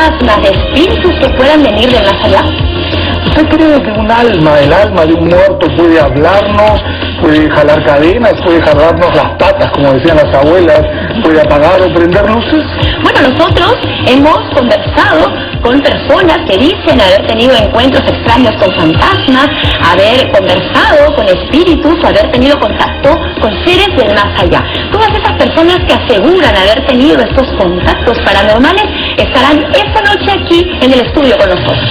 fantasmas, de espíritus que puedan venir del más allá? ¿Usted cree que un alma, el alma de un muerto puede hablarnos, puede jalar cadenas, puede jalarnos las patas, como decían las abuelas, puede apagar o prender luces? Bueno, nosotros hemos conversado con personas que dicen haber tenido encuentros extraños con fantasmas, haber conversado con espíritus, haber tenido contacto con seres del más allá. Todas esas personas que aseguran haber tenido estos contactos paranormales estarán esta noche aquí en el estudio con nosotros.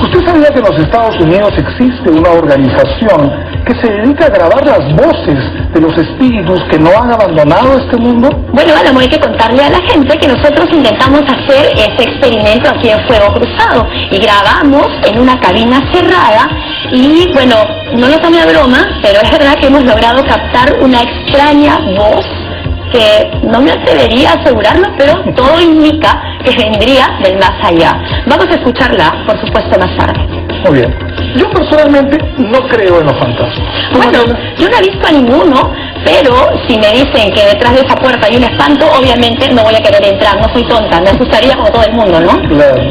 ¿Usted sabía que en los Estados Unidos existe una organización que se dedica a grabar las voces de los espíritus que no han abandonado este mundo? Bueno, Álamo, hay que contarle a la gente que nosotros intentamos hacer ese experimento aquí en Fuego Cruzado y grabamos en una cabina cerrada y, bueno, no lo tome a broma, pero es verdad que hemos logrado captar una extraña voz que no me atrevería a asegurarlo, pero todo indica que vendría del más allá. Vamos a escucharla, por supuesto, más tarde. Muy bien. Yo personalmente no creo en los fantasmas. Bueno, yo no he visto a ninguno, pero si me dicen que detrás de esa puerta hay un espanto, obviamente no voy a querer entrar, no soy tonta, me asustaría como todo el mundo, ¿no? Claro.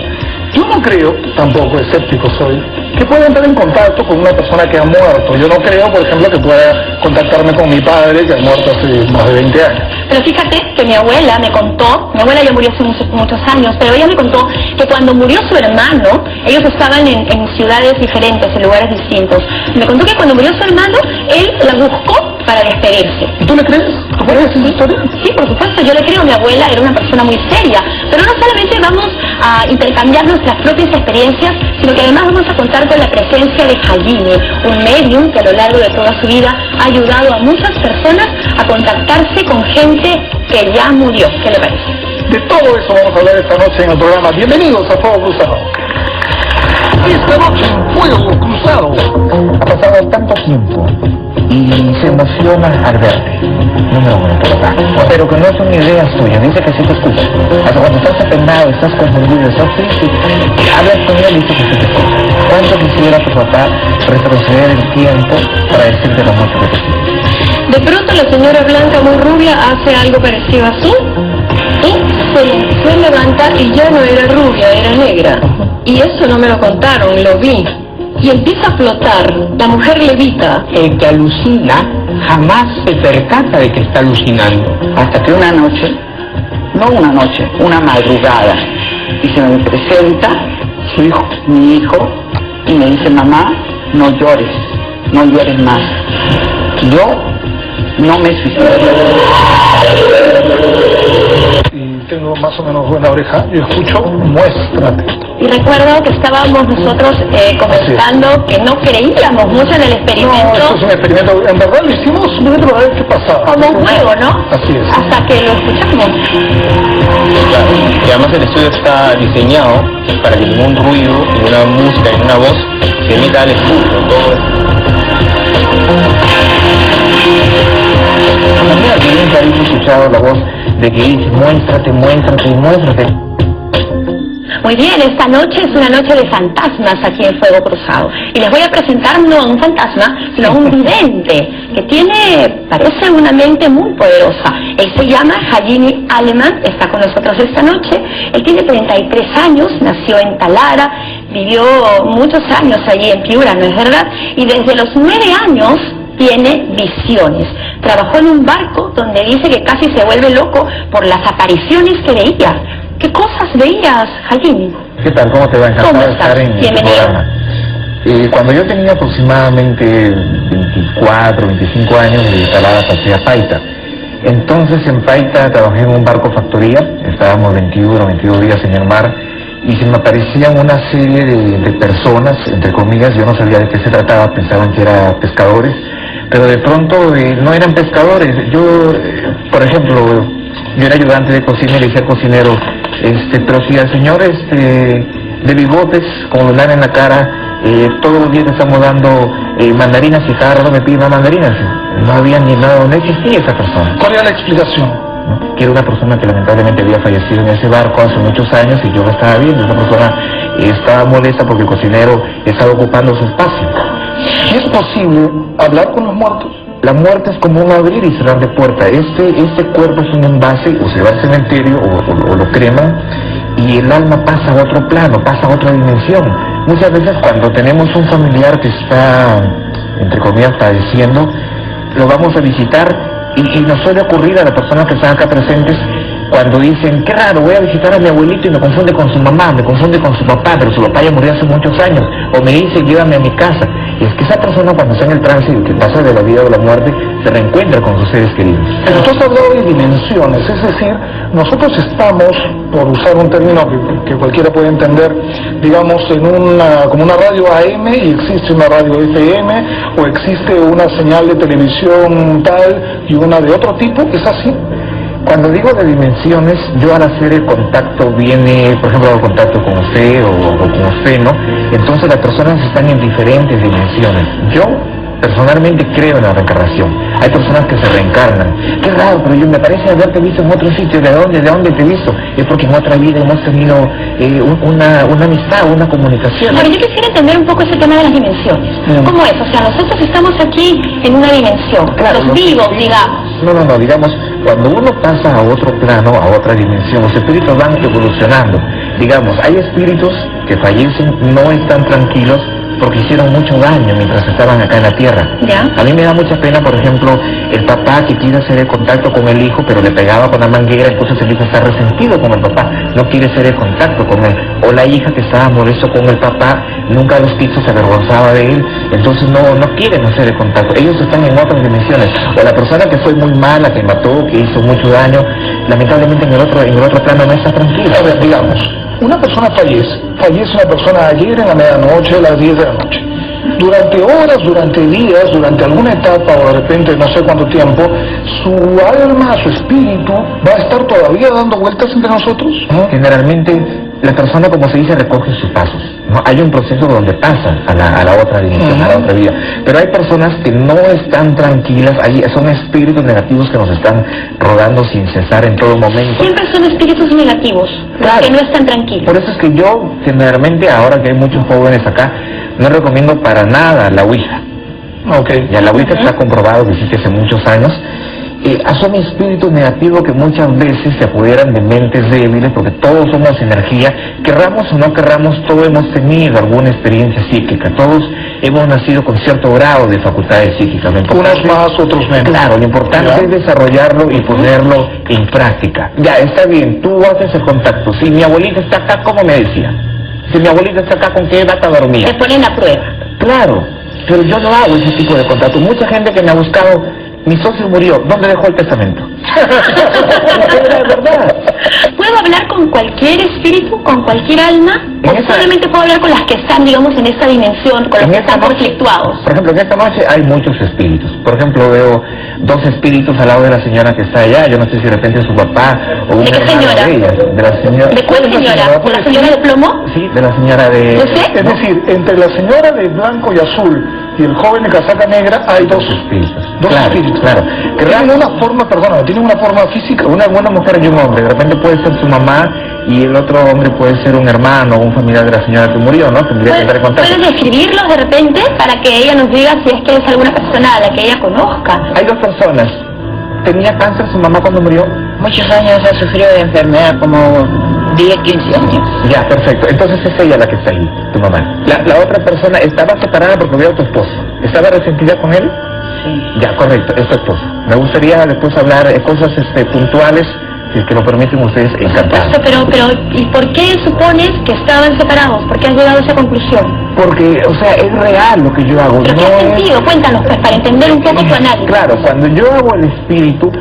Yo no creo, tampoco escéptico soy, que pueda entrar en contacto con una persona que ha muerto. Yo no creo, por ejemplo, que pueda contactarme con mi padre, que ha muerto hace más de 20 años. Pero fíjate que mi abuela me contó, mi abuela ya murió hace muchos años, pero ella me contó que cuando murió su hermano, ellos estaban en ciudades diferentes, en lugares distintos. Me contó que cuando murió su hermano, él la buscó para despedirse. ¿Y tú le crees? ¿Tú crees esa historia? Sí, por supuesto, yo le creo. Mi abuela era una persona muy seria, pero no solamente vamos a intercambiar nuestras propias experiencias, sino que además vamos a contar con la presencia de Hajime, un medium que a lo largo de toda su vida ha ayudado a muchas personas a contactarse con gente que ya murió. ¿Qué le parece? De todo eso vamos a hablar esta noche en el programa. Bienvenidos a Fuego Cruzado. Esta noche en Fuego Cruzado. Ha pasado tanto tiempo y se emociona al verte. Número uno, por acá. Pero que no son ideas tuyas, dice que sí te escucha. Hasta cuando estás apenado, estás confundido, estás triste, hablas con él y dice que sí te escucha. ¿Cuánto quisiera tu papá retroceder el tiempo para decirte lo mucho que te quiere? De pronto la señora Blanca, muy rubia, hace algo parecido así y se levanta y ya no era rubia, era negra. Y eso no me lo contaron, lo vi. Y empieza a flotar, la mujer levita. El que alucina jamás se percata de que está alucinando. Hasta que una noche, una madrugada, y se me presenta su hijo, mi hijo, y me dice: mamá, no llores más. Yo no me suicido. Y tengo más o menos buena oreja y escucho: muéstrate. Y recuerdo que estábamos nosotros comentando que no creíamos mucho en el No, experimento. esto es un experimento. En verdad lo hicimos simplemente para ver qué pasaba. Como un juego, ¿no? Así es. Hasta que lo escuchamos. Claro. Y además el estudio está diseñado para que ningún ruido, ninguna música, ninguna voz se emita al estudio. Todo A manera que nunca habéis escuchado la voz de que dice: muéstrate, muéstrate, muéstrate. Muy bien, esta noche es una noche de fantasmas aquí en Fuego Cruzado. Y les voy a presentar no a un fantasma, sino a un vidente que parece una mente muy poderosa. Él se llama Hajime Aleman, está con nosotros esta noche. Él tiene 33 años, nació en Talara, vivió muchos años allí en Piura, ¿no es verdad? Y desde los 9 años tiene visiones. Trabajó en un barco donde dice que casi se vuelve loco por las apariciones que veía. ¿Qué cosas veías, Hajime? ¿Qué tal? ¿Cómo te va? ¿Cómo Encantado de estás? estar en tu Bienvenido. programa. Cuando yo tenía aproximadamente 24, 25 años, de Talara pasé a Paita. Entonces en Paita trabajé en un barco factoría, estábamos 22 días en el mar, y se me aparecían una serie de personas, entre comillas. Yo no sabía de qué se trataba, pensaban que eran pescadores, pero de pronto no eran pescadores. Yo, por ejemplo, yo era ayudante de cocina y le decía al cocinero: pero si al señor de bigotes con lunar en la cara, todos los días le estamos dando mandarinas y cada rato me pide más mandarinas. No había ni nada, no existía esa persona. ¿Cuál era la explicación? ¿No? Que era una persona que lamentablemente había fallecido en ese barco hace muchos años y yo lo estaba viendo. Esa persona estaba molesta porque el cocinero estaba ocupando su espacio. ¿Es posible hablar con los muertos? La muerte es como un abrir y cerrar de puerta. Este cuerpo es un envase, o se va al cementerio o lo creman, y el alma pasa a otro plano, pasa a otra dimensión. Muchas veces cuando tenemos un familiar que está, entre comillas, padeciendo, lo vamos a visitar y nos suele ocurrir a las personas que están acá presentes cuando dicen, qué raro, voy a visitar a mi abuelito y me confunde con su mamá, me confunde con su papá, pero su papá ya murió hace muchos años, o me dice, llévame a mi casa. Y es que esa persona cuando está en el trance y que pasa de la vida o la muerte, se reencuentra con sus seres queridos. Pero tú has hablado de dimensiones, es decir, nosotros estamos, por usar un término que cualquiera puede entender, digamos, en como una radio AM y existe una radio FM, o existe una señal de televisión tal y una de otro tipo, ¿es así? Cuando digo de dimensiones, yo al hacer el contacto viene, por ejemplo, hago contacto con usted o con usted, ¿no? Entonces las personas están en diferentes dimensiones. Yo personalmente creo en la reencarnación. Hay personas que se reencarnan. Qué raro, pero yo me parece haberte visto en otro sitio. ¿De dónde te he visto? Es porque en otra vida hemos tenido una amistad, una comunicación. Bueno, yo quisiera entender un poco ese tema de las dimensiones. ¿Cómo es? O sea, nosotros estamos aquí en una dimensión, claro, los vivos, digamos. No, digamos, cuando uno pasa a otro plano, a otra dimensión, los espíritus van evolucionando. Digamos, hay espíritus que fallecen, no están tranquilos, porque hicieron mucho daño mientras estaban acá en la tierra. ¿Ya? A mí me da mucha pena, por ejemplo, el papá que quiere hacer el contacto con el hijo, pero le pegaba con la manguera, entonces el hijo está resentido con el papá, no quiere hacer el contacto con él. O la hija que estaba molesto con el papá, nunca los quiso, se avergonzaba de él, entonces no quieren hacer el contacto. Ellos están en otras dimensiones. O la persona que fue muy mala, que mató, que hizo mucho daño, lamentablemente en el otro plano no está tranquila. A ver, digamos, una persona fallece una persona ayer en la medianoche, a las 10 de la noche. Durante horas, durante días, durante alguna etapa o de repente no sé cuánto tiempo, su alma, su espíritu va a estar todavía dando vueltas entre nosotros. Generalmente la persona, como se dice, recoge sus pasos, ¿no? Hay un proceso donde pasa a la otra dimensión, a la otra vida. Pero hay personas que no están tranquilas, son espíritus negativos que nos están rodando sin cesar en todo momento. Siempre son espíritus negativos, claro, que no están tranquilos. Por eso es que yo, generalmente, ahora que hay muchos jóvenes acá, no recomiendo para nada la Ouija. Okay. Ya la Ouija está comprobado que existe hace muchos años. Son espíritus negativos que muchas veces se apoderan de mentes débiles, porque todos somos energía, querramos o no querramos, todos hemos tenido alguna experiencia psíquica, todos hemos nacido con cierto grado de facultades psíquicas. Unos más, otros menos. Claro, lo importante es desarrollarlo y ponerlo en práctica. Ya, está bien, tú haces el contacto. Si mi abuelita está acá, ¿cómo me decía? Si mi abuelita está acá, ¿con qué edad dormía? Te ponen a prueba. Claro, pero yo no hago ese tipo de contacto. Mucha gente que me ha buscado, mi socio murió, ¿dónde dejó el testamento? Es verdad. ¿Puedo hablar con cualquier espíritu, con cualquier alma? ¿O solamente puedo hablar con las que están, digamos, en esta dimensión, con los que están conflictuados? Por ejemplo, en esta noche hay muchos espíritus. Por ejemplo, veo 2 espíritus al lado de la señora que está allá. Yo no sé si de repente es su papá o una hermana de ella. ¿De la señora? ¿De cuál señora? ¿De la señora de plomo? Sí, de la señora de... ¿No sé? Es decir, entre la señora de blanco y azul y el joven de casaca negra hay 2 espíritus. Dos espíritus. Claro. ¿Tienen una forma, perdona, tienen una forma física? Una mujer y un hombre. De repente puede ser su mamá y el otro hombre puede ser un hermano o un familiar de la señora que murió, ¿no? Tendría que estar en contacto. ¿Puedes describirlos de repente para que ella nos diga si es que es alguna persona a la que ella conozca? Hay 2 personas. ¿Tenía cáncer su mamá cuando murió? Muchos años ha sufrido de enfermedad, como 10, 15 años. Ya, perfecto. Entonces es ella la que está ahí, tu mamá. La otra persona estaba separada porque vio a tu esposo. ¿Estaba resentida con él? Sí. Ya, correcto, es tu esposo. Me gustaría después hablar de cosas puntuales, si es que lo permiten ustedes, encantado. Pero, ¿y por qué supones que estaban separados? ¿Por qué has llegado a esa conclusión? Porque, o sea, es real lo que yo hago. ¿Pero qué sentido? Cuéntanos, pues, para entender un poco tu análisis. Claro, cuando yo hago el espíritu,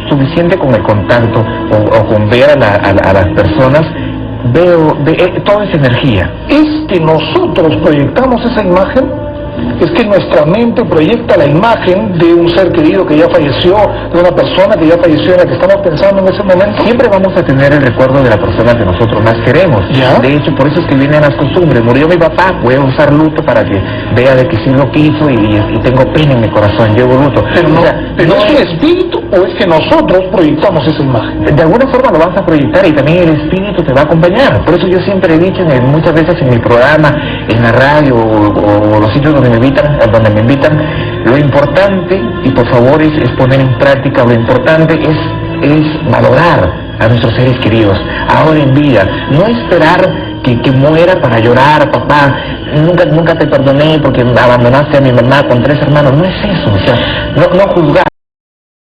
suficiente con el contacto o con ver a las personas, veo, todo es energía. ¿Es que nosotros proyectamos esa imagen? Es que nuestra mente proyecta la imagen de un ser querido que ya falleció, de una persona que ya falleció en la que estamos pensando en ese momento. Siempre vamos a tener el recuerdo de la persona que nosotros más queremos. ¿Ya? De hecho, por eso es que vienen las costumbres. Murió mi papá, voy a usar luto para que vea de que sí lo quiso y tengo pena en mi corazón, llevo luto. Pero no, o sea, ¿pero es el espíritu o es que nosotros proyectamos esa imagen? De alguna forma lo vas a proyectar y también el espíritu te va a acompañar. Por eso yo siempre he dicho muchas veces en mi programa, en la radio o los sitios donde me invitan, lo importante, y por favor es poner en práctica, lo importante es valorar a nuestros seres queridos, ahora en vida, no esperar que muera para llorar, papá, nunca te perdoné porque abandonaste a mi mamá con 3 hermanos, no es eso, o sea, no juzgar.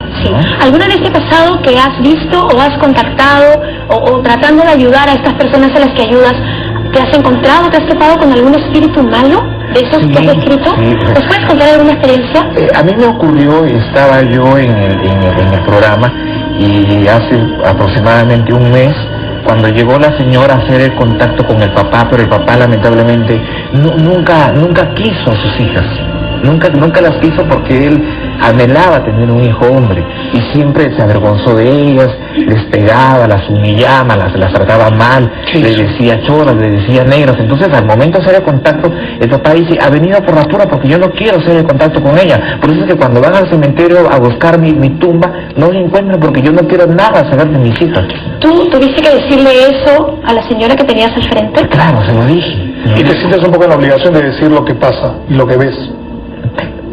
Sí. ¿Alguna vez te ha pasado que has visto o has contactado o tratando de ayudar a estas personas a las que ayudas, te has encontrado, te has topado con algún espíritu malo de esos que has descrito? Sí. ¿Nos puedes contar alguna experiencia? A mí me ocurrió, estaba yo en el programa y hace aproximadamente un mes, cuando llegó la señora a hacer el contacto con el papá, pero el papá lamentablemente nunca quiso a sus hijas. Nunca las quiso porque él anhelaba tener un hijo hombre y siempre se avergonzó de ellas, les pegaba, las humillaba, las trataba mal, les decía choras, les decía negras. Entonces al momento de hacer el contacto, el papá dice, ha venido por la pura porque yo no quiero hacer el contacto con ella. Por eso es que cuando van al cementerio a buscar mi tumba, no la encuentran porque yo no quiero nada saber de mis hijas. ¿Tú tuviste que decirle eso a la señora que tenías al frente? Claro, se lo dije. Y te sientes un poco en la obligación de decir lo que pasa y lo que ves.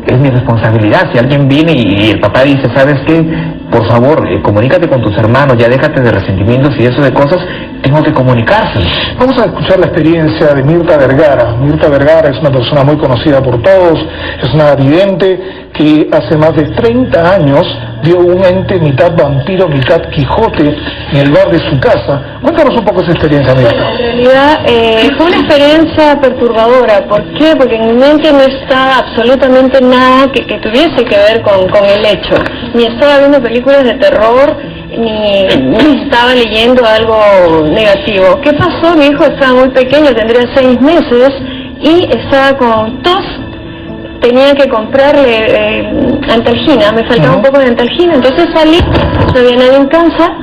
Es mi responsabilidad. Si alguien viene y el papá dice, ¿sabes qué? Por favor, comunícate con tus hermanos, ya déjate de resentimientos y eso de cosas, tengo que comunicarse. Vamos a escuchar la experiencia de Mirta Vergara. Mirta Vergara es una persona muy conocida por todos, es una vidente que hace más de 30 años dio un ente mitad vampiro, mitad Quijote en el bar de su casa. Cuéntanos un poco esa experiencia, Mirta. En realidad fue una experiencia perturbadora. ¿Por qué? Porque en mi mente no estaba absolutamente nada que tuviese que ver con el hecho. Ni estaba viendo películas de terror, ni estaba leyendo algo negativo. ¿Qué pasó? Mi hijo estaba muy pequeño, tendría 6 meses, y estaba con tos. Tenía que comprarle antalgina, me faltaba un poco de antalgina, entonces salí, no había nadie en casa,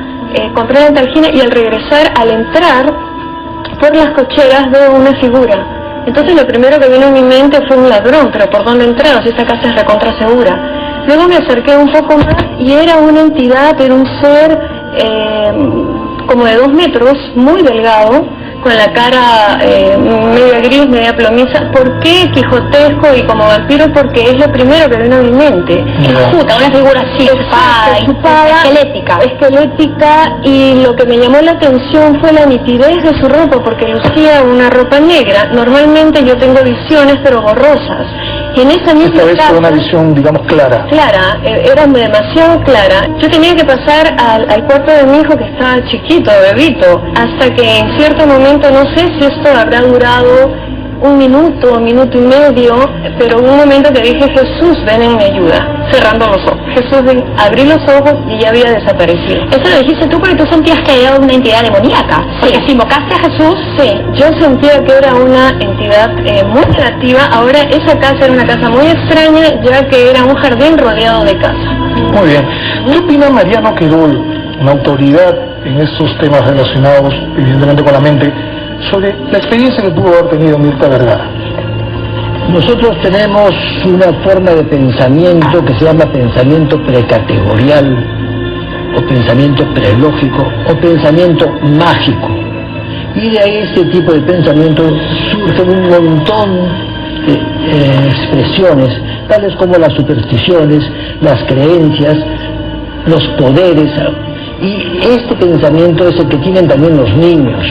compré la antalgina y al regresar, al entrar por las cocheras veo una figura. Entonces lo primero que vino en mi mente fue un ladrón, pero ¿por dónde entramos? Esta casa es recontra segura. Luego me acerqué un poco más y era una entidad, era un ser como de 2 metros, muy delgado, con la cara media gris, media plomiza. ¿Por qué quijotesco y como vampiro? Porque es lo primero que vino a mi mente. Enjuta, una figura así, chupada, esquelética, y lo que me llamó la atención fue la nitidez de su ropa, porque lucía una ropa negra. Normalmente yo tengo visiones, pero borrosas. Y en esa misma Esta vez casa, fue una visión, digamos, clara. Clara, era demasiado clara. Yo tenía que pasar al cuarto de mi hijo, que estaba chiquito, bebito, hasta que en cierto momento, no sé si esto habrá durado 1 minuto, 1 minuto y medio, pero hubo un momento que dije, Jesús, ven en mi ayuda, cerrando los ojos. Jesús, ven, abrí los ojos y ya había desaparecido. Eso lo dijiste tú porque tú sentías que era una entidad demoníaca. Porque si invocaste a Jesús, sí, yo sentía que era una entidad muy negativa. Ahora esa casa era una casa muy extraña, ya que era un jardín rodeado de casa. Muy bien. ¿Qué opina Mariano Querol, una autoridad en estos temas relacionados evidentemente con la mente, sobre la experiencia que pudo haber tenido Mirta Vergara? Nosotros tenemos una forma de pensamiento que se llama pensamiento precategorial, o pensamiento prelógico, o pensamiento mágico. Y de ahí este tipo de pensamiento surgen un montón de expresiones, tales como las supersticiones, las creencias, los poderes. Y este pensamiento es el que tienen también los niños.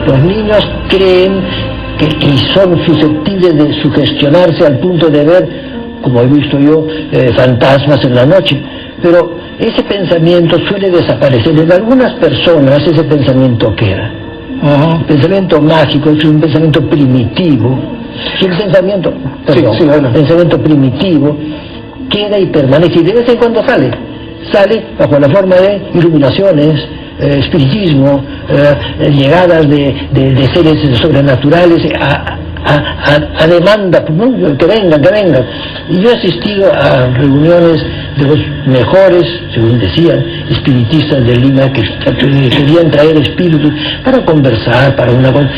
Los niños creen y son susceptibles de sugestionarse al punto de ver, como he visto yo, fantasmas en la noche. Pero ese pensamiento suele desaparecer. En algunas personas ese pensamiento queda. El pensamiento mágico es un pensamiento primitivo. Es un pensamiento, pensamiento primitivo, queda y permanece, y de vez en cuando sale bajo la forma de iluminaciones, espiritismo, llegadas de seres sobrenaturales a demanda, que vengan. Y yo he asistido a reuniones de los mejores, según decían, espiritistas de Lima, que querían traer espíritus para conversar, para una cosa.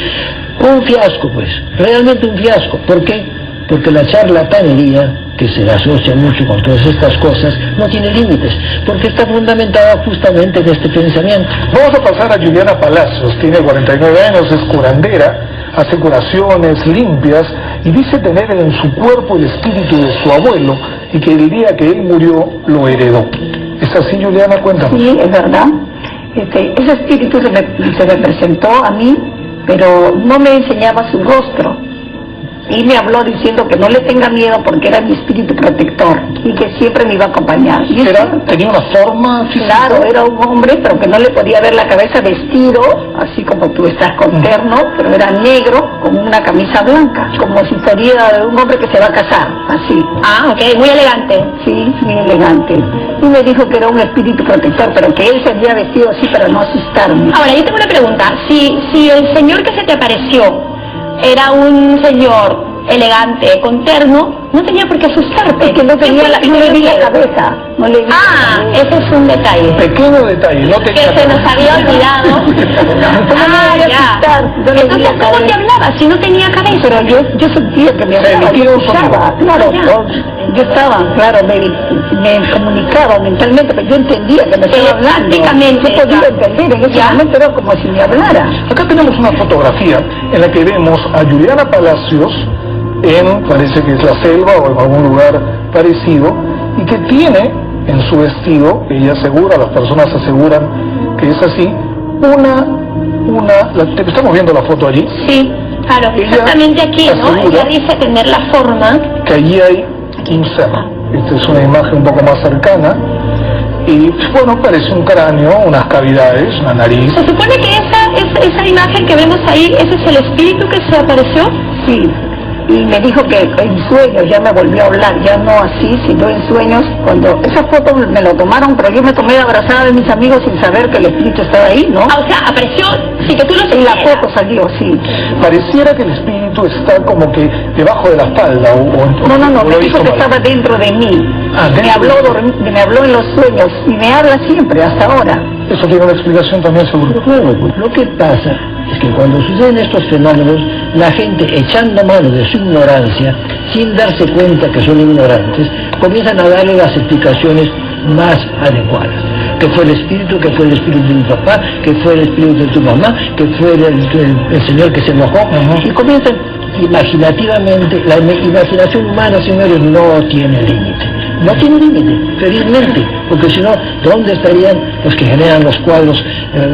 Un fiasco, pues, realmente un fiasco. ¿Por qué? Porque la charlatanería, que se asocia mucho con todas estas cosas, no tiene límites, porque está fundamentada justamente en este pensamiento. Vamos a pasar a Juliana Palacios, tiene 49 años, es curandera, hace curaciones limpias y dice tener en su cuerpo el espíritu de su abuelo y que el día que él murió lo heredó. ¿Es así, Juliana? Cuéntame. Sí, es verdad. ese espíritu se me presentó a mí, pero no me enseñaba su rostro. Y me habló diciendo que no le tenga miedo porque era mi espíritu protector y que siempre me iba a acompañar. Y ¿Tenía una forma física? Claro, era un hombre, pero que no le podía ver la cabeza, vestido, así como tú estás con terno, pero era negro, con una camisa blanca, como si fuera un hombre que se va a casar, así. Ah, ok, muy elegante. Sí, muy elegante. Y me dijo que era un espíritu protector, pero que él se había vestido así para no asustarme. Ahora, yo tengo una pregunta. Si el señor que se te apareció era un señor elegante, con terno, no tenía por qué asustarte. Es que no tenía no le vi la cabeza. No le vi ese es un detalle. Pequeño detalle, no tenía que se nos había olvidado. ya. Entonces, ¿cómo te hablaba si no tenía cabeza? Pero yo sentía que me hablaba, yo escuchaba, claro, yo estaba, claro, me comunicaba mentalmente, pero yo entendía que me estaba hablando. Prácticamente. Yo podía entender, en ese momento era como si me hablara. Acá tenemos una fotografía en la que vemos a Juliana Palacios parece que es la selva o en algún lugar parecido, y que tiene en su vestido, ella asegura, las personas aseguran que es así, estamos viendo la foto allí. Sí, claro, exactamente aquí, ¿no? Ella dice tener la forma. Que allí hay un ser. Esta es una imagen un poco más cercana. Y bueno, parece un cráneo, unas cavidades, una nariz. ¿Se supone que esa imagen que vemos ahí, ese es el espíritu que se apareció? Sí. Y me dijo que en sueños ya me volvió a hablar, ya no así, sino en sueños. Cuando esa foto me lo tomaron, pero yo me tomé abrazada de mis amigos sin saber que el espíritu estaba ahí, ¿no? O sea, apareció, sí, que tú lo en la foto salió, sí. Pareciera que el espíritu está como que debajo de la espalda No, me dijo que estaba dentro de mí. Me habló en los sueños y me habla siempre, hasta ahora. Eso tiene una explicación también, seguro. Claro, lo que pasa es que cuando suceden estos fenómenos, la gente, echando mano de su ignorancia, sin darse cuenta que son ignorantes, comienzan a darle las explicaciones más adecuadas. Que fue el espíritu de mi papá, que fue el espíritu de tu mamá, que fue el señor que se enojó, y comienzan imaginativamente. La imaginación humana, señores, no tiene límite. No tiene límite, felizmente, porque si no, ¿dónde estarían los que generan los cuadros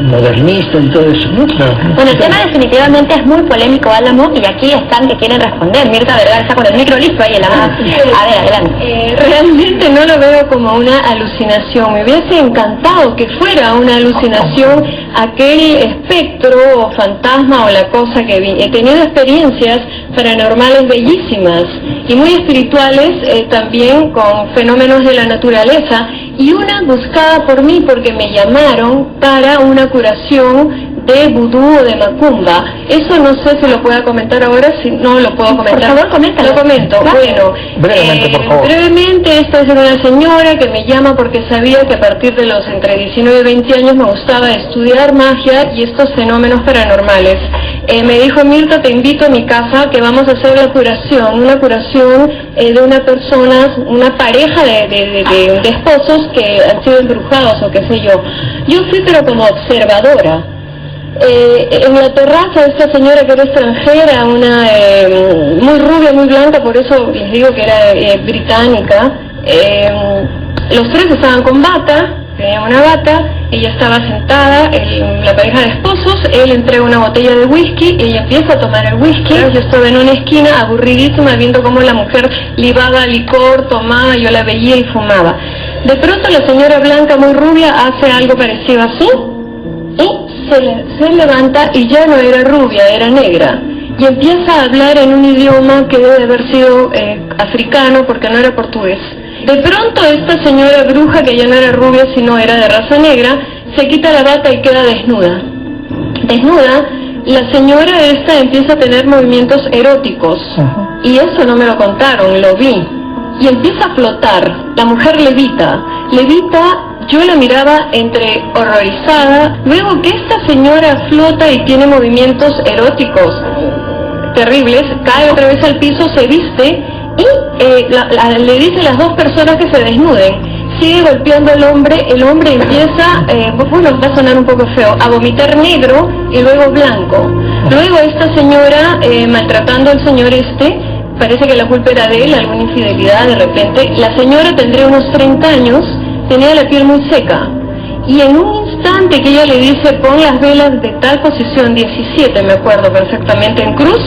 modernistas y todo eso? ¿No? Bueno, el tema definitivamente es muy polémico, Álamo, y aquí están que quieren responder. Mirta Vergara está con el micro listo ahí en la mano. A ver, adelante. Realmente no lo veo como una alucinación. Me hubiese encantado que fuera una alucinación aquel espectro o fantasma o la cosa que vi. He tenido experiencias paranormales bellísimas y muy espirituales también con fenómenos de la naturaleza, y una buscada por mí porque me llamaron para una curación de vudú o de macumba. Eso no sé si lo pueda comentar ahora, si no lo puedo comentar. Por favor, coméntalo. Lo comento. Claro. Bueno, brevemente, por favor. Brevemente, esta es una señora que me llama porque sabía que a partir de los entre 19 y 20 años me gustaba estudiar magia y estos fenómenos paranormales. Me dijo: Mirta, te invito a mi casa que vamos a hacer la curación, una curación de una persona, una pareja de esposos que han sido embrujados o qué sé yo. Yo fui pero como observadora. En la terraza de esta señora que era extranjera, una muy rubia, muy blanca, por eso les digo que era británica, los tres estaban con bata, tenían una bata, ella estaba sentada, la pareja de esposos, él entrega una botella de whisky, ella empieza a tomar el whisky, yo estaba en una esquina aburridísima viendo cómo la mujer libaba licor, tomaba, yo la veía y fumaba. De pronto la señora blanca muy rubia hace algo parecido así, y se levanta y ya no era rubia, era negra, y empieza a hablar en un idioma que debe haber sido africano porque no era portugués. De pronto esta señora bruja, que ya no era rubia sino era de raza negra, se quita la bata y queda desnuda. Desnuda, la señora esta empieza a tener movimientos eróticos, y eso no me lo contaron, lo vi, y empieza a flotar, la mujer levita, yo la miraba entre horrorizada, luego que esta señora flota y tiene movimientos eróticos terribles, cae otra vez al piso, se viste y le dice a las dos personas que se desnuden, sigue golpeando al hombre, el hombre empieza, bueno, va a sonar un poco feo, a vomitar negro y luego blanco. Luego esta señora, maltratando al señor parece que la culpa era de él, alguna infidelidad de repente. La señora tendría unos 30 años, tenía la piel muy seca, y en un instante que ella le dice pon las velas de tal posición, 17 me acuerdo perfectamente, en cruz,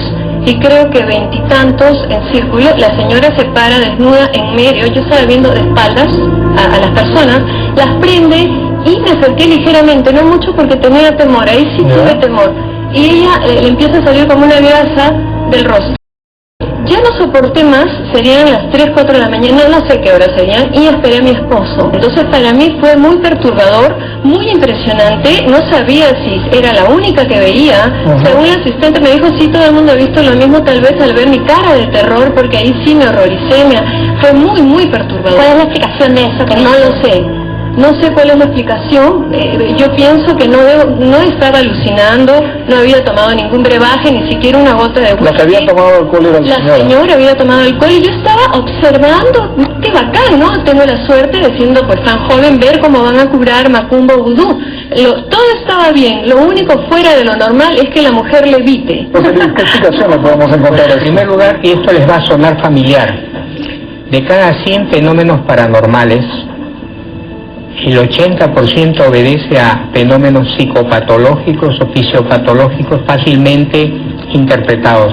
y creo que 20 y tantos en círculo, la señora se para desnuda en medio, yo estaba viendo de espaldas a las personas, las prende y me acerqué ligeramente, no mucho porque tenía temor, ahí sí tuve temor, y ella le empieza a salir como una grasa del rostro. Ya no soporté más, serían las 3, 4 de la mañana, no sé qué hora serían, y esperé a mi esposo. Entonces para mí fue muy perturbador, muy impresionante, no sabía si era la única que veía. Según el asistente me dijo, sí, todo el mundo ha visto lo mismo, tal vez al ver mi cara de terror, porque ahí sí me horroricé, fue muy, muy perturbador. ¿Cuál es la explicación de eso? No lo sé. No sé cuál es la explicación, yo pienso que no estaba alucinando, no había tomado ningún brebaje, ni siquiera una gota de whisky. La que había tomado alcohol era la señora había tomado alcohol y yo estaba observando, qué bacán, ¿no? Tengo la suerte de siendo pues tan joven ver cómo van a curar macumba vudú. Todo estaba bien, lo único fuera de lo normal es que la mujer levite. ¿Qué explicación le podemos encontrar? En primer lugar, y esto les va a sonar familiar, de cada 100 fenómenos paranormales, el 80% obedece a fenómenos psicopatológicos o fisiopatológicos fácilmente interpretados.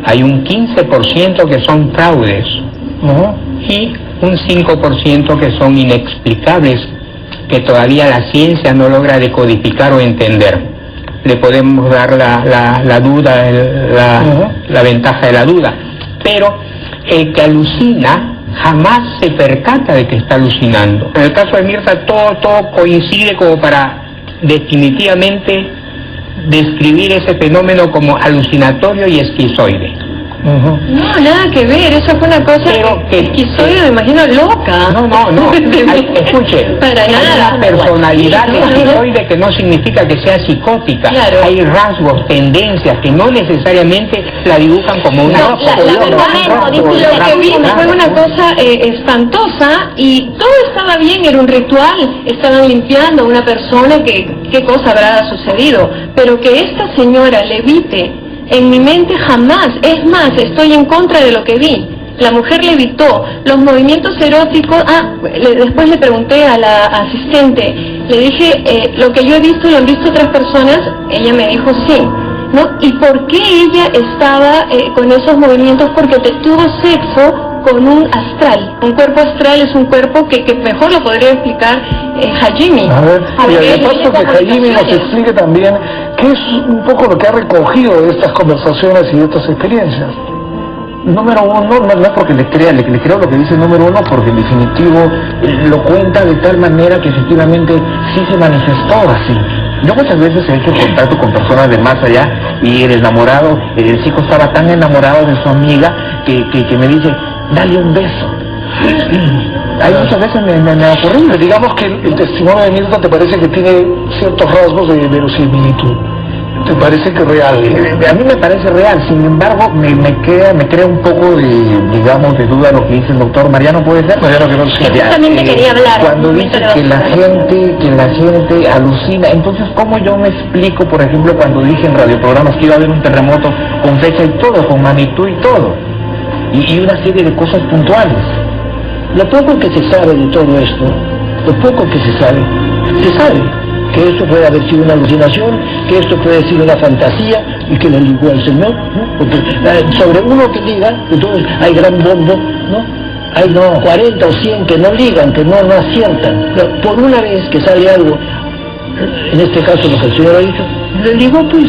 Hay un 15% que son fraudes y un 5% que son inexplicables, que todavía la ciencia no logra decodificar o entender. Le podemos dar la duda, la ventaja de la duda, pero el que alucina jamás se percata de que está alucinando. En el caso de Mirta todo coincide como para definitivamente describir ese fenómeno como alucinatorio y esquizoide. No, nada que ver, eso fue una cosa esquizoide, me imagino loca. No, escuche, para nada. Hay una personalidad esquizoide que no significa que sea psicótica. Claro. Hay rasgos, tendencias que no necesariamente la dibujan como una... No, lo que vi fue una cosa espantosa y todo estaba bien, era un ritual, estaban limpiando a una persona que qué cosa habrá sucedido, pero que esta señora levite, en mi mente jamás, es más, estoy en contra de lo que vi. La mujer levitó, los movimientos eróticos, después le pregunté a la asistente, le dije, lo que yo he visto, lo han visto otras personas, ella me dijo sí, ¿no? ¿Y por qué ella estaba con esos movimientos? Porque tuvo sexo con un astral. Un cuerpo astral es un cuerpo que mejor lo podría explicar Hajime. A ver, y de paso que Hajime nos explique también qué es un poco lo que ha recogido de estas conversaciones y de estas experiencias. Número uno, no es porque le creo lo que dice el número uno, porque en definitivo lo cuenta de tal manera que efectivamente sí se manifestó así. Yo muchas veces he hecho contacto con personas de más allá y el enamorado, el chico estaba tan enamorado de su amiga que me dice, dale un beso. Ahí muchas veces me ha ocurrido. Pero digamos que el testimonio de Mirta te parece que tiene ciertos rasgos de verosimilitud. ¿Te parece que es real? A mí me parece real, sin embargo, me crea un poco de duda lo que dice el doctor Mariano, ¿puede ser? Mariano, que no sé. Justamente quería hablar. Cuando dice que la gente alucina, entonces, ¿cómo yo me explico, por ejemplo, cuando dije en radioprogramas que iba a haber un terremoto con fecha y todo, con magnitud y todo, y una serie de cosas puntuales? Lo poco que se sabe de todo esto, se sabe que esto puede haber sido una alucinación, que esto puede ser una fantasía y que le ligó al Señor, ¿no? Porque sobre uno que liga, entonces hay gran bombo, ¿no? Hay 40 o 100 que no ligan, que no aciertan. Pero por una vez que sale algo, en este caso lo que el Señor ha dicho, le ligó pues.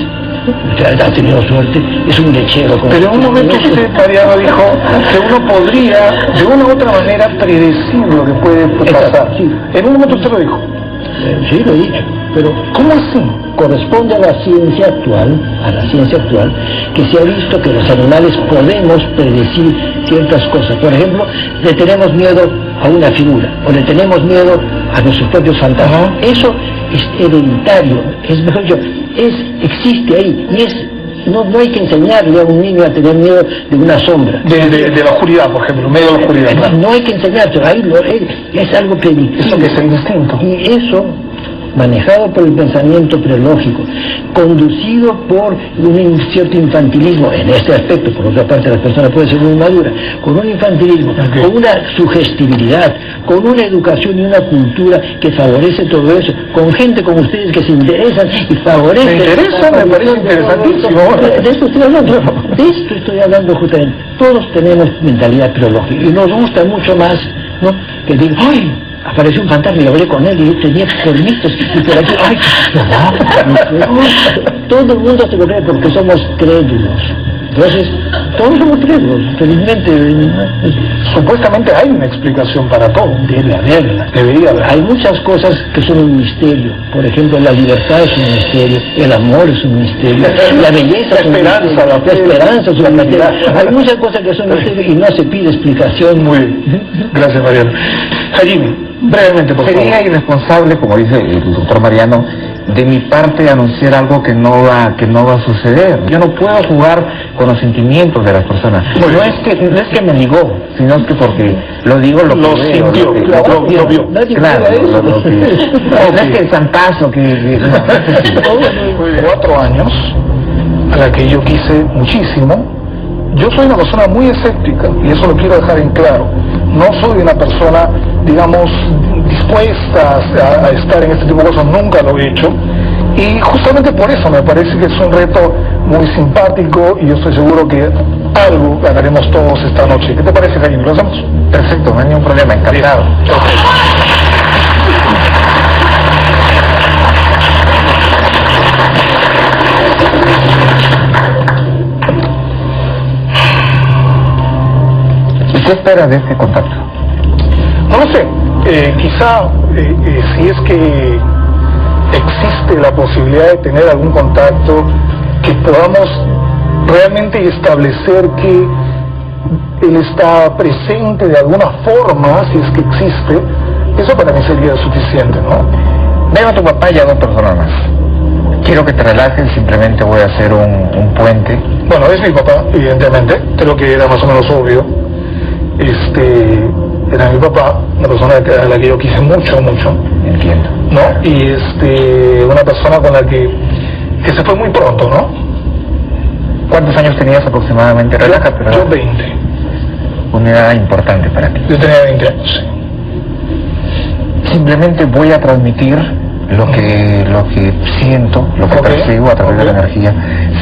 Ha tenido suerte, es un lechero. Pero en un momento usted, Mariano, dijo que uno podría, de una u otra manera, predecir lo que puede pasar. Sí. En un momento usted lo dijo. Sí, lo he dicho, pero ¿cómo así? Corresponde a la ciencia actual, que se ha visto que los animales podemos predecir ciertas cosas. Por ejemplo, le tenemos miedo a una figura, o le tenemos miedo a nuestros propios fantasmas. Eso es hereditario, existe ahí, y no hay que enseñarle a un niño a tener miedo de una sombra. De la oscuridad, por ejemplo, medio de la oscuridad. No hay que enseñárselo, es algo predictivo. Eso que es el instinto. Y eso manejado por el pensamiento prelógico, conducido por un cierto infantilismo, en este aspecto, por otra parte la persona puede ser muy madura, con un infantilismo, con una sugestibilidad, con una educación y una cultura que favorece todo eso, con gente como ustedes que se interesan y favorecen... Me interesa, me parece interesantísimo. De esto estoy hablando, justamente. Todos tenemos mentalidad prelógica y nos gusta mucho más, ¿no?, que digan, ¡ay! Apareció un fantasma y hablé con él y él tenía cuernitos y por aquí, ¡ay! Todo el mundo se lo cree porque somos crédulos. Entonces, todos somos crédulos, felizmente. Supuestamente hay una explicación para todo. Debe haberla. Debería haber. Hay muchas cosas que son un misterio. Por ejemplo, la libertad es un misterio, el amor es un misterio, la belleza es un misterio, la esperanza es un misterio. Hay muchas cosas que son misterios y no se pide explicación. Muy bien. Gracias, Mariano. Hajime, brevemente, por favor. Sería irresponsable, como dice el doctor Mariano, de mi parte anunciar algo que no va a suceder. Yo no puedo jugar con los sentimientos de las personas. No es que me negó, sino es que porque lo digo lo sintió, lo vio. Claro, no es que el zampazo que 4 años a la que yo quise muchísimo. Yo soy una persona muy escéptica y eso lo quiero dejar en claro. No soy una persona, digamos, dispuesta a estar en este tipo de cosas, nunca lo he hecho. Y justamente por eso me parece que es un reto muy simpático y yo estoy seguro que algo ganaremos todos esta noche. ¿Qué te parece, Jaime? ¿Lo hacemos? Perfecto, no hay ningún problema, encantado. ¿Qué espera de este contacto? No lo sé, quizá si es que existe la posibilidad de tener algún contacto, que podamos realmente establecer que él está presente de alguna forma, si es que existe, eso para mí sería suficiente, ¿no? Veo a tu papá y a 2 personas más. Quiero que te relajes, simplemente voy a hacer un puente. Bueno, es mi papá, evidentemente, creo que era más o menos obvio. Era mi papá, una persona a la que yo quise mucho, Entiendo. ¿no? Y una persona con la que se fue muy pronto, ¿no? ¿Cuántos años tenías aproximadamente? Relájate, ¿verdad? Yo 20. Una edad importante para ti. Yo tenía 20 años, sí. Simplemente voy a transmitir lo que siento, lo que percibo a través de la energía.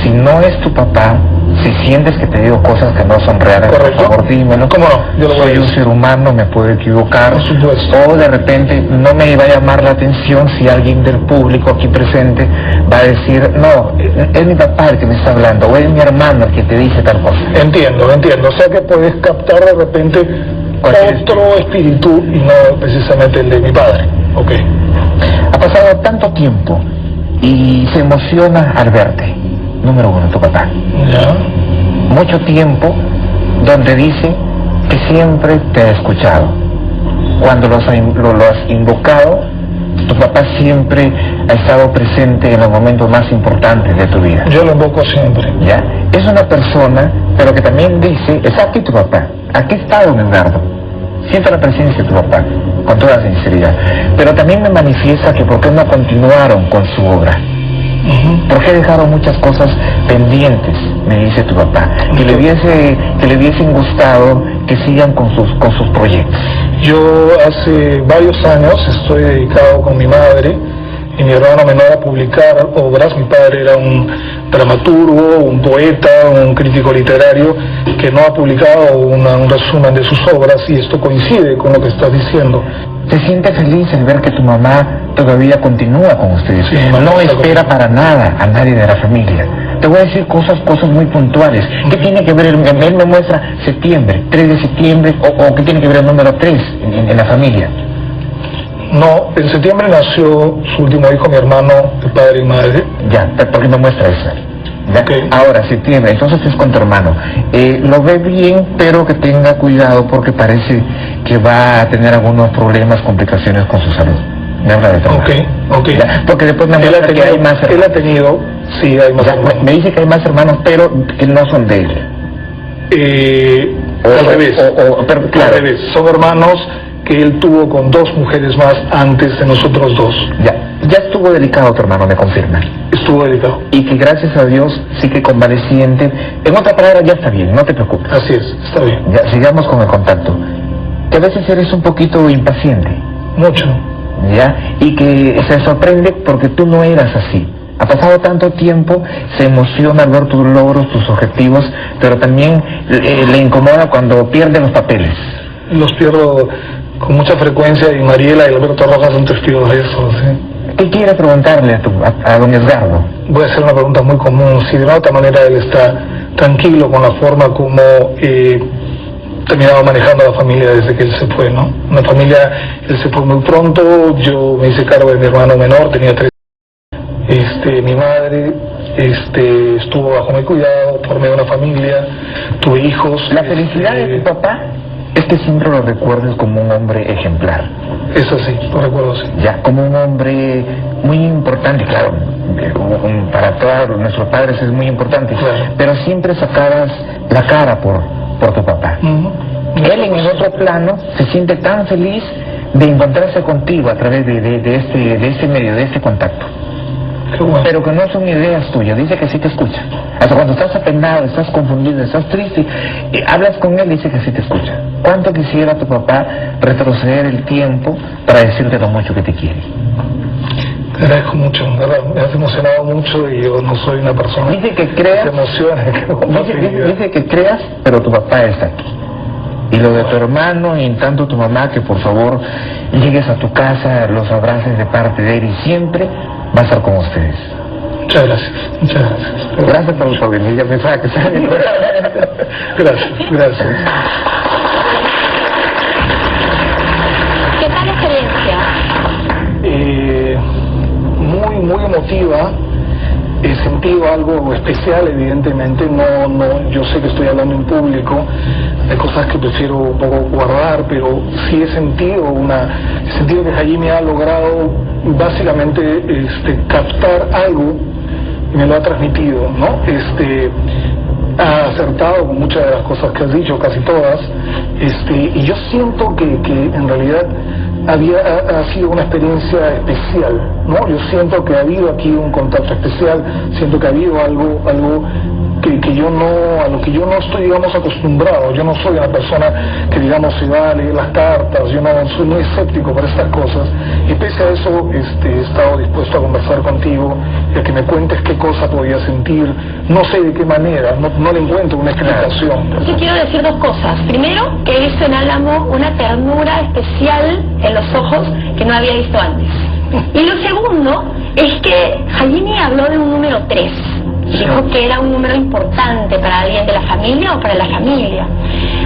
Si no es tu papá, si sientes que te digo cosas que no son reales, correcto, por favor dímelo. ¿Cómo no? Yo lo voy a Soy un ser humano, me puedo equivocar. Por supuesto. O de repente no me iba a llamar la atención si alguien del público aquí presente va a decir, no, es mi papá el que me está hablando, o es mi hermano el que te dice tal cosa. Entiendo. O sea que puedes captar de repente otro espíritu y no precisamente el de mi padre. Ok. Ha pasado tanto tiempo y se emociona al verte. Número 1, tu papá. Ya. Mucho tiempo donde dice que siempre te ha escuchado. Cuando lo has invocado, tu papá siempre ha estado presente en los momentos más importantes de tu vida. Yo lo invoco siempre. ¿Ya? Es una persona, pero que también dice, está aquí tu papá, aquí está don Edgardo. Siento la presencia de tu papá, con toda sinceridad. Pero también me manifiesta que por qué no continuaron con su obra. ¿Por qué dejaron muchas cosas pendientes? Me dice tu papá. Que le hubiesen gustado que sigan con sus proyectos. Yo hace varios años estoy dedicado con mi madre y mi hermano menor a publicar obras. Mi padre era un dramaturgo, un poeta, un crítico literario que no ha publicado un resumen de sus obras y esto coincide con lo que estás diciendo. ¿Te sientes feliz en ver que tu mamá todavía continúa con ustedes? Sí, no espera para nada a nadie de la familia. Te voy a decir cosas muy puntuales. ¿Qué tiene que ver? Él me muestra septiembre, 3 de septiembre, o ¿qué tiene que ver el número 3 en la familia? No, en septiembre nació su último hijo, mi hermano, de padre y madre. Ya, ¿por qué me muestra eso? Okay. Ahora, septiembre, entonces es con tu hermano. Lo ve bien, pero que tenga cuidado porque parece que va a tener algunos problemas, complicaciones con su salud. Me habla de todo. Ok. Ya, porque después me muestra que hay más hermanos. Él ha tenido, sí, hay más hermanos. Me dice que hay más hermanos, pero que no son de él. Al revés. Claro. Al revés. Son hermanos que él tuvo con 2 mujeres más antes de nosotros 2. Ya. Ya estuvo delicado tu hermano, me confirma. Estuvo delicado. Y que gracias a Dios sí que convaleciente. En otra palabra, ya está bien, no te preocupes. Así es, está bien. Ya, sigamos con el contacto. Que a veces eres un poquito impaciente. Mucho. ¿Ya? Y que se sorprende porque tú no eras así. Ha pasado tanto tiempo, se emociona al ver tus logros, tus objetivos, pero también le incomoda cuando pierde los papeles. Los pierdo con mucha frecuencia y Mariela y Alberto Rojas son testigos de eso, ¿sí? ¿Qué quiere preguntarle a don Edgardo? Voy a hacer una pregunta muy común. Si de otra manera él está tranquilo con la forma como terminaba manejando a la familia desde que él se fue, ¿no? Una familia, él se fue muy pronto, yo me hice cargo de mi hermano menor, tenía 3 años. Mi madre estuvo bajo mi cuidado, formé una familia, tuve hijos. La felicidad de tu papá es que siempre lo recuerdes como un hombre ejemplar. Eso sí, lo recuerdo así. Ya, como un hombre muy importante, claro, para todos nuestros padres es muy importante, claro. Pero siempre sacabas la cara por tu papá. Él en el otro plano se siente tan feliz de encontrarse contigo a través de este medio, de este contacto. Bueno. Pero que no son ideas tuyas, dice que sí te escucha. Hasta cuando estás apenado, estás confundido, estás triste, hablas con él, dice que sí te escucha. ¿Cuánto quisiera tu papá retroceder el tiempo para decirte lo mucho que te quiere? Te agradezco mucho, ¿verdad? Me has emocionado mucho y yo no soy una persona dice que creas, se emociona. dice que creas, pero tu papá está aquí. Y lo de tu hermano y en tanto tu mamá, que por favor llegues a tu casa, los abraces de parte de él y siempre va a estar con ustedes. Muchas gracias, muchas gracias. Gracias por venir, ya pensaba que estaba bien. Gracias, gracias. ¿Qué tal la experiencia? Muy emotiva. He sentido algo especial, evidentemente. No, yo sé que estoy hablando en público. Hay cosas que prefiero un poco guardar, pero sí he sentido que Jaime ha logrado básicamente captar algo y me lo ha transmitido, ¿no? Ha acertado con muchas de las cosas que has dicho, casi todas, y yo siento que en realidad ha sido una experiencia especial, ¿no? Yo siento que ha habido aquí un contacto especial, siento que ha habido algo que yo no, a lo que yo no estoy, digamos, acostumbrado. Yo no soy una persona que, digamos, se va a leer las cartas, yo no soy muy escéptico para estas cosas, y pese a eso he estado dispuesto a conversar contigo y a que me cuentes qué cosa podía sentir, no sé de qué manera, no le encuentro una explicación. Yo quiero decir 2 cosas. Primero, que he visto en Álamo una ternura especial en los ojos que no había visto antes. Y lo segundo es que Jaime habló de un número 3. Dijo que era un número importante para alguien de la familia o para la familia.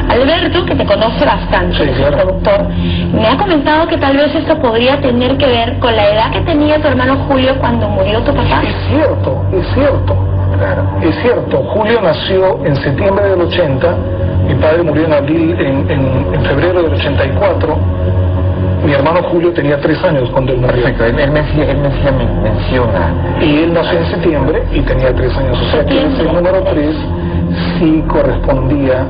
Alberto, que te conoce bastante, sí, claro, productor, me ha comentado que tal vez esto podría tener que ver con la edad que tenía tu hermano Julio cuando murió tu papá. Es cierto. Claro. Es cierto. Julio nació en septiembre del 80, mi padre murió en abril, en febrero del 84. Mi hermano Julio tenía 3 años cuando él murió. Perfecto, él me menciona. Y él nació en septiembre y tenía 3 años. O sea que ese número 3 sí correspondía.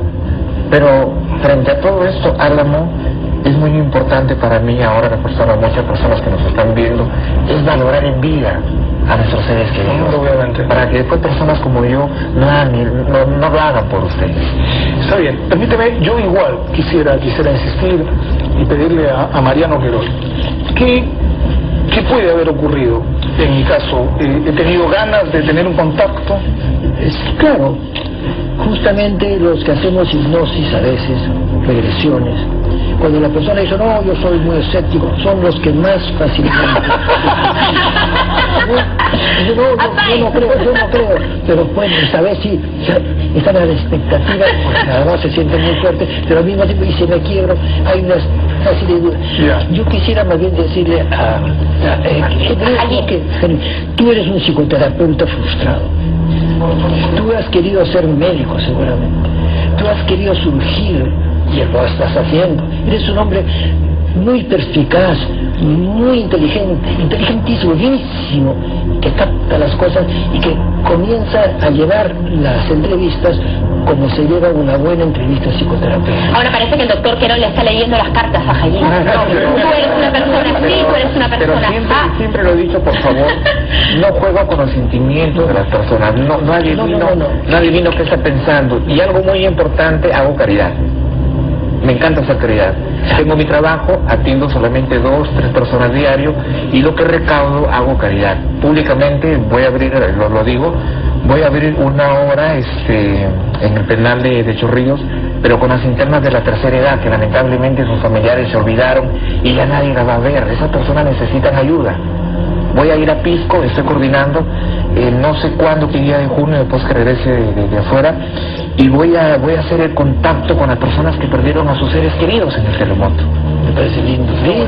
Pero frente a todo esto, Álamo, es muy importante para mí ahora, muchas personas que nos están viendo, es valorar en vida a nuestros seres queridos. Obviamente. Para que después personas como yo no lo hagan por ustedes. Está bien. Permíteme, yo igual quisiera insistir y pedirle a Mariano Querol, ¿qué puede haber ocurrido en mi caso? ¿He tenido ganas de tener un contacto? Claro, justamente los que hacemos hipnosis a veces, regresiones, cuando la persona dice, no, yo soy muy escéptico, son los que más fácilmente... yo no creo, pero bueno, esta vez sí, están a la expectativa, porque además se sienten muy fuertes, pero al mismo tiempo, y si me quiebro, hay unas así de dudas. Yo quisiera más bien decirle que tú eres un psicoterapeuta frustrado. Tú has querido ser médico seguramente, tú has querido surgir y lo estás haciendo. Eres un hombre muy perspicaz, muy inteligente, inteligentísimo, buenísimo, que capta las cosas y que comienza a llevar las entrevistas como se lleva una buena entrevista psicoterapéutica. Ahora parece que el doctor Querol le está leyendo las cartas a Jayín. No, tú eres una persona así, tú eres una persona así. Siempre lo he dicho, por favor, no juego con los sentimientos de las personas, no adivino qué está pensando. Y algo muy importante, hago caridad. Me encanta hacer caridad. Tengo mi trabajo, atiendo solamente 2, 3 personas diario y lo que recaudo hago caridad. Públicamente voy a abrir, lo digo, voy a abrir una hora en el penal de Chorrillos, pero con las internas de la tercera edad, que lamentablemente sus familiares se olvidaron y ya nadie la va a ver. Esas personas necesitan ayuda. Voy a ir a Pisco, estoy coordinando, no sé cuándo, qué día de junio, después que regrese de afuera, y voy a hacer el contacto con las personas que perdieron a sus seres queridos en el terremoto. Me parece lindo. Sí,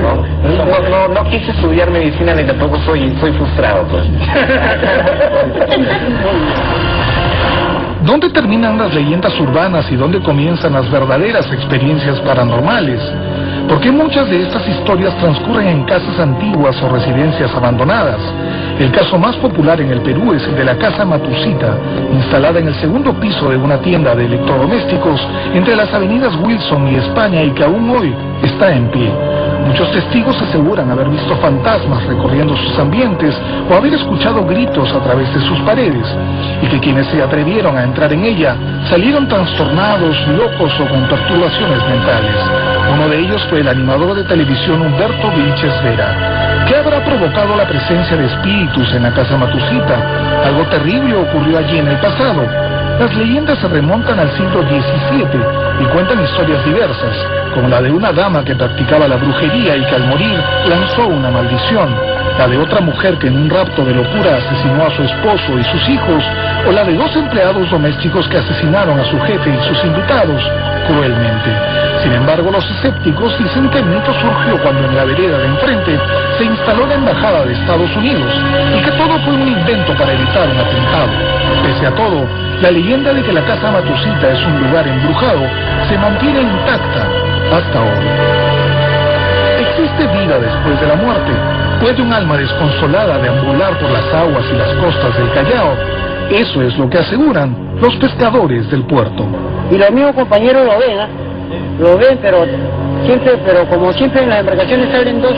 no quise estudiar medicina ni tampoco soy frustrado, pues. ¿Dónde terminan las leyendas urbanas y dónde comienzan las verdaderas experiencias paranormales? ¿Por qué muchas de estas historias transcurren en casas antiguas o residencias abandonadas? El caso más popular en el Perú es el de la Casa Matusita, instalada en el segundo piso de una tienda de electrodomésticos entre las avenidas Wilson y España y que aún hoy está en pie. Muchos testigos aseguran haber visto fantasmas recorriendo sus ambientes o haber escuchado gritos a través de sus paredes, y que quienes se atrevieron a entrar en ella salieron trastornados, locos o con perturbaciones mentales. Uno de ellos fue el animador de televisión Humberto Vilches Vera. ¿Qué habrá provocado la presencia de espíritus en la Casa Matusita? Algo terrible ocurrió allí en el pasado. Las leyendas se remontan al siglo XVII y cuentan historias diversas, como la de una dama que practicaba la brujería y que al morir lanzó una maldición, la de otra mujer que en un rapto de locura asesinó a su esposo y sus hijos, o la de 2 empleados domésticos que asesinaron a su jefe y sus invitados cruelmente. Sin embargo, los escépticos dicen que el mito surgió cuando en la vereda de enfrente se instaló la embajada de Estados Unidos y que todo fue un invento para evitar un atentado. Pese a todo, la leyenda de que la Casa Matusita es un lugar embrujado se mantiene intacta hasta hoy. ¿Existe vida después de la muerte? ¿Puede un alma desconsolada deambular por las aguas y las costas del Callao? Eso es lo que aseguran los pescadores del puerto. Y los mismos compañeros lo ven, pero como siempre en las embarcaciones salen 2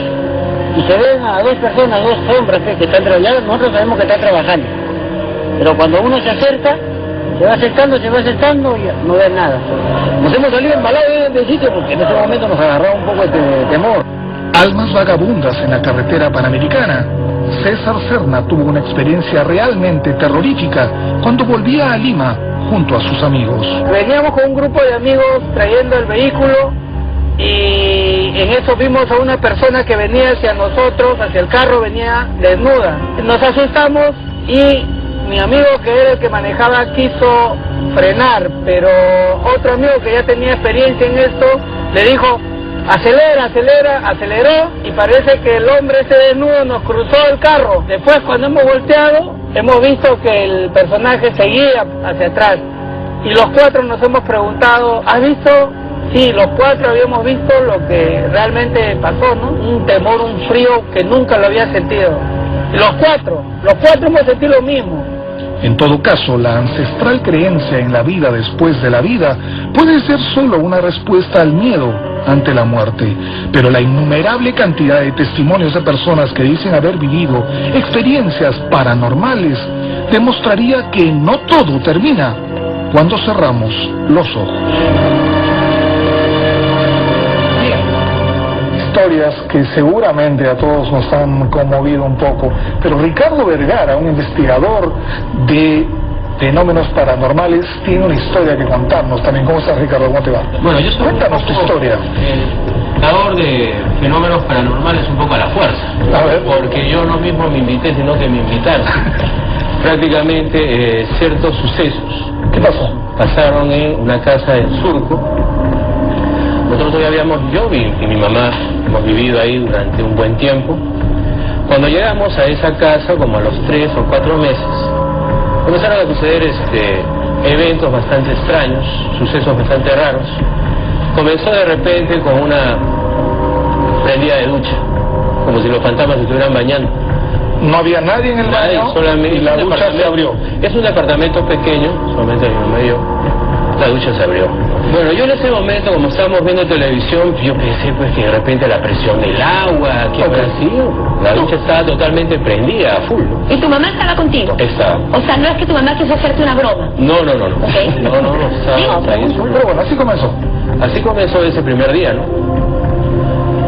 y se ven a 2 personas, 2 sombras que están trabajando, nosotros sabemos que están trabajando. Pero cuando uno se acerca, se va acercando y no ve nada. Nos hemos salido embalados del sitio porque en ese momento nos agarraba un poco de temor. Almas vagabundas en la carretera panamericana. César Serna tuvo una experiencia realmente terrorífica cuando volvía a Lima junto a sus amigos. Veníamos con un grupo de amigos trayendo el vehículo y en eso vimos a una persona que venía hacia nosotros, hacia el carro, venía desnuda. Nos asustamos y mi amigo, que era el que manejaba, quiso frenar, pero otro amigo que ya tenía experiencia en esto le dijo: aceleró, y parece que el hombre ese desnudo nos cruzó el carro. Después, cuando hemos volteado, hemos visto que el personaje seguía hacia atrás. Y los 4 nos hemos preguntado: ¿has visto? Sí, los 4 habíamos visto lo que realmente pasó, ¿no? Un temor, un frío que nunca lo había sentido. Los cuatro hemos sentido lo mismo. En todo caso, la ancestral creencia en la vida después de la vida puede ser solo una respuesta al miedo ante la muerte, pero la innumerable cantidad de testimonios de personas que dicen haber vivido experiencias paranormales demostraría que no todo termina cuando cerramos los ojos. Historias que seguramente a todos nos han conmovido un poco, pero Ricardo Vergara, un investigador de fenómenos paranormales, tiene una historia que contarnos también. ¿Cómo estás, Ricardo? ¿Cómo te va? Bueno, yo soy Cuéntanos tu historia. Investigador de fenómenos paranormales un poco a la fuerza. A ver. Porque yo no mismo me invité, sino que me invitaron. Prácticamente ciertos sucesos. ¿Qué pasó? Pasaron en una casa del Surco. Nosotros todavía yo y mi mamá hemos vivido ahí durante un buen tiempo. Cuando llegamos a esa casa, como a los 3 o 4 meses, comenzaron a suceder eventos bastante extraños, sucesos bastante raros. Comenzó de repente con una prendida de ducha, como si los fantasmas se estuvieran bañando. No había nadie en el baño solamente, y la ducha se abrió. Es un departamento pequeño, solamente mi mamá y yo. la ducha se abrió. Bueno, yo en ese momento, como estábamos viendo televisión, yo pensé pues que de repente la presión del agua, ¿qué habrá sido? La ducha estaba totalmente prendida, a full. ¿Y tu mamá estaba contigo? Estaba. O sea, no es que tu mamá quiso hacerte una broma. No. Okay. No, estábamos ahí. Pero bueno, así comenzó. Así comenzó ese primer día, ¿no?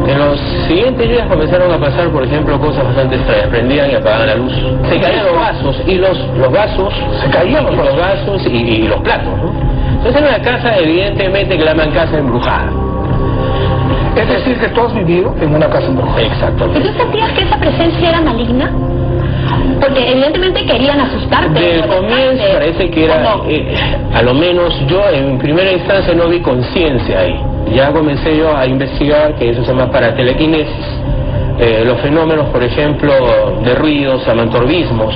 En los siguientes días comenzaron a pasar, por ejemplo, cosas bastante extrañas. Prendían y apagaban la luz. Se caían los vasos y los vasos... Se caían los vasos y los platos, ¿no? Entonces era una casa, evidentemente, que la llaman casa embrujada. Es decir, que tú has vivido en una casa embrujada. Exactamente. ¿Y tú sentías que esa presencia era maligna? Porque evidentemente querían asustarte. Del comienzo parece que era, a lo menos yo en primera instancia no vi conciencia ahí. Ya comencé yo a investigar, que eso se llama paratelequinesis, los fenómenos, por ejemplo, de ruidos, amantorbismos,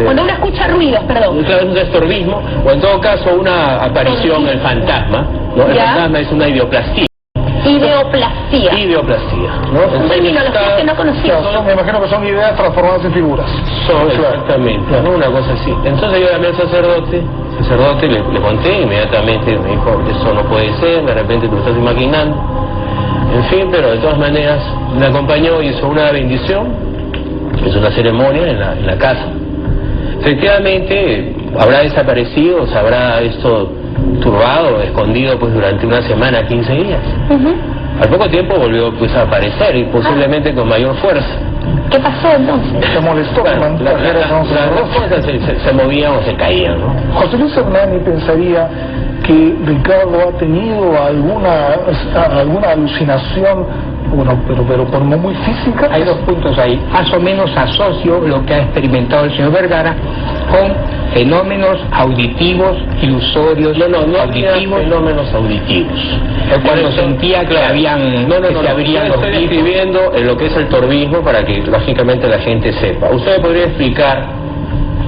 cuando uno escucha ruidos, perdón. Claro, un estorbismo, o en todo caso una aparición, el fantasma, ¿no? El fantasma es una ideoplastia. Ideoplastia, ¿no? Un terminología que no conocía. Me imagino que son ideas transformadas en figuras. Exactamente, ¿no? Una cosa así. Entonces yo llamé al sacerdote, le conté, inmediatamente me dijo, eso no puede ser, de repente te lo estás imaginando. En fin, pero de todas maneras me acompañó y hizo una bendición, es una ceremonia en la casa. Efectivamente, habrá desaparecido, se habrá esto turbado, escondido pues durante una semana, 15 días. Al poco tiempo volvió pues a aparecer y posiblemente con mayor fuerza. ¿Qué pasó entonces? Se molestó. Las cosas se movían o se caían, ¿no? José Luis Hernani pensaría que Ricardo ha tenido alguna alucinación, bueno, pero por no muy física. Hay dos puntos ahí. Más o menos asocio lo que ha experimentado el señor Vergara con fenómenos auditivos, ilusorios, auditivos. Fenómenos auditivos. Cuando sentía que habían... se abrían los estoy describiendo lo que es el torbismo para que lógicamente la gente sepa. ¿Usted podría explicar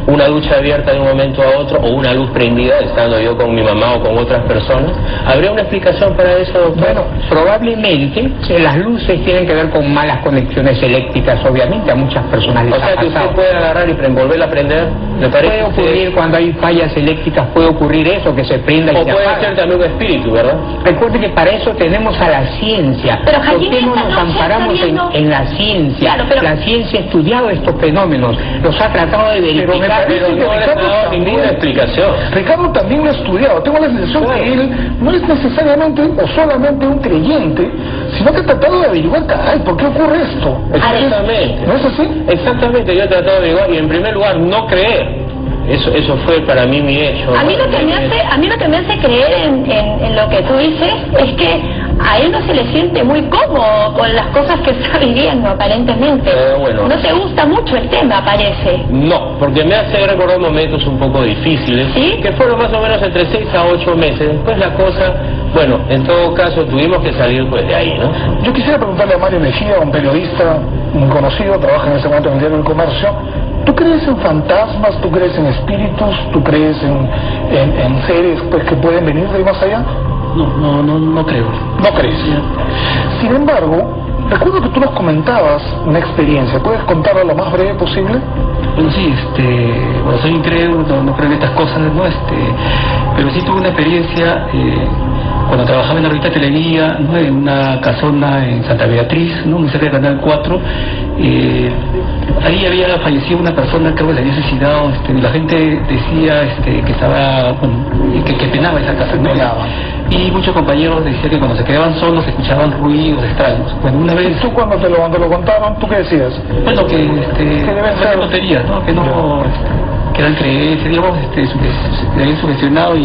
una ducha abierta de un momento a otro o una luz prendida estando yo con mi mamá o con otras personas? ¿Habría una explicación para eso, doctor? Bueno, probablemente las luces tienen que ver con malas conexiones eléctricas, obviamente a muchas personas les ha pasado. O sea que usted puede agarrar y volverla a prender, ¿le parece? Puede ocurrir cuando hay fallas eléctricas, puede ocurrir eso, que se prenda y se apaga. O puede ser también un espíritu, ¿verdad? Recuerde que para eso tenemos a la ciencia. Pero ¿por qué no nos amparamos en la ciencia? Claro, La ciencia ha estudiado estos fenómenos, los ha tratado de verificar. Pero no le ha dado ninguna explicación. Ricardo también lo ha estudiado. Tengo la sensación que él no es necesariamente o solamente un creyente, sino que ha tratado de averiguar, ¿por qué ocurre esto? Exactamente. ¿No es así? Exactamente, yo he tratado de averiguar y en primer lugar no creer. Eso fue para mí mi hecho. A mí lo que me hace creer en lo que tú dices es que a él no se le siente muy cómodo con las cosas que está viviendo, aparentemente. No te gusta mucho el tema, parece. No, porque me hace recordar momentos un poco difíciles, ¿sí? Que fueron más o menos entre 6 a 8 meses. Después la cosa, bueno, en todo caso tuvimos que salir pues de ahí, ¿no? Yo quisiera preguntarle a Mario Mejía, un periodista muy conocido, trabaja en ese momento en el Diario del Comercio. ¿Tú crees en fantasmas? ¿Tú crees en espíritus? ¿Tú crees en seres pues, que pueden venir de más allá? No creo. ¿No crees? Sin embargo, recuerdo que tú nos comentabas una experiencia. ¿Puedes contarla lo más breve posible? Bueno, sí, soy incrédulo, no creo en estas cosas, ¿no? Pero sí tuve una experiencia cuando trabajaba en la revista Teleguía, ¿no? En una casona en Santa Beatriz, ¿no? Muy cerca del Canal 4. Ahí había fallecido una persona, creo que se había suicidado, y la gente decía que estaba, que penaba esa casa, ¿no? Y muchos compañeros decían que cuando se quedaban solos se escuchaban ruidos extraños. Bueno, una vez... ¿Y tú cuando te lo contaron, tú qué decías? Bueno, que deben ser tonterías, ¿no? Que no... que eran creencias, digamos, se habían sugestionado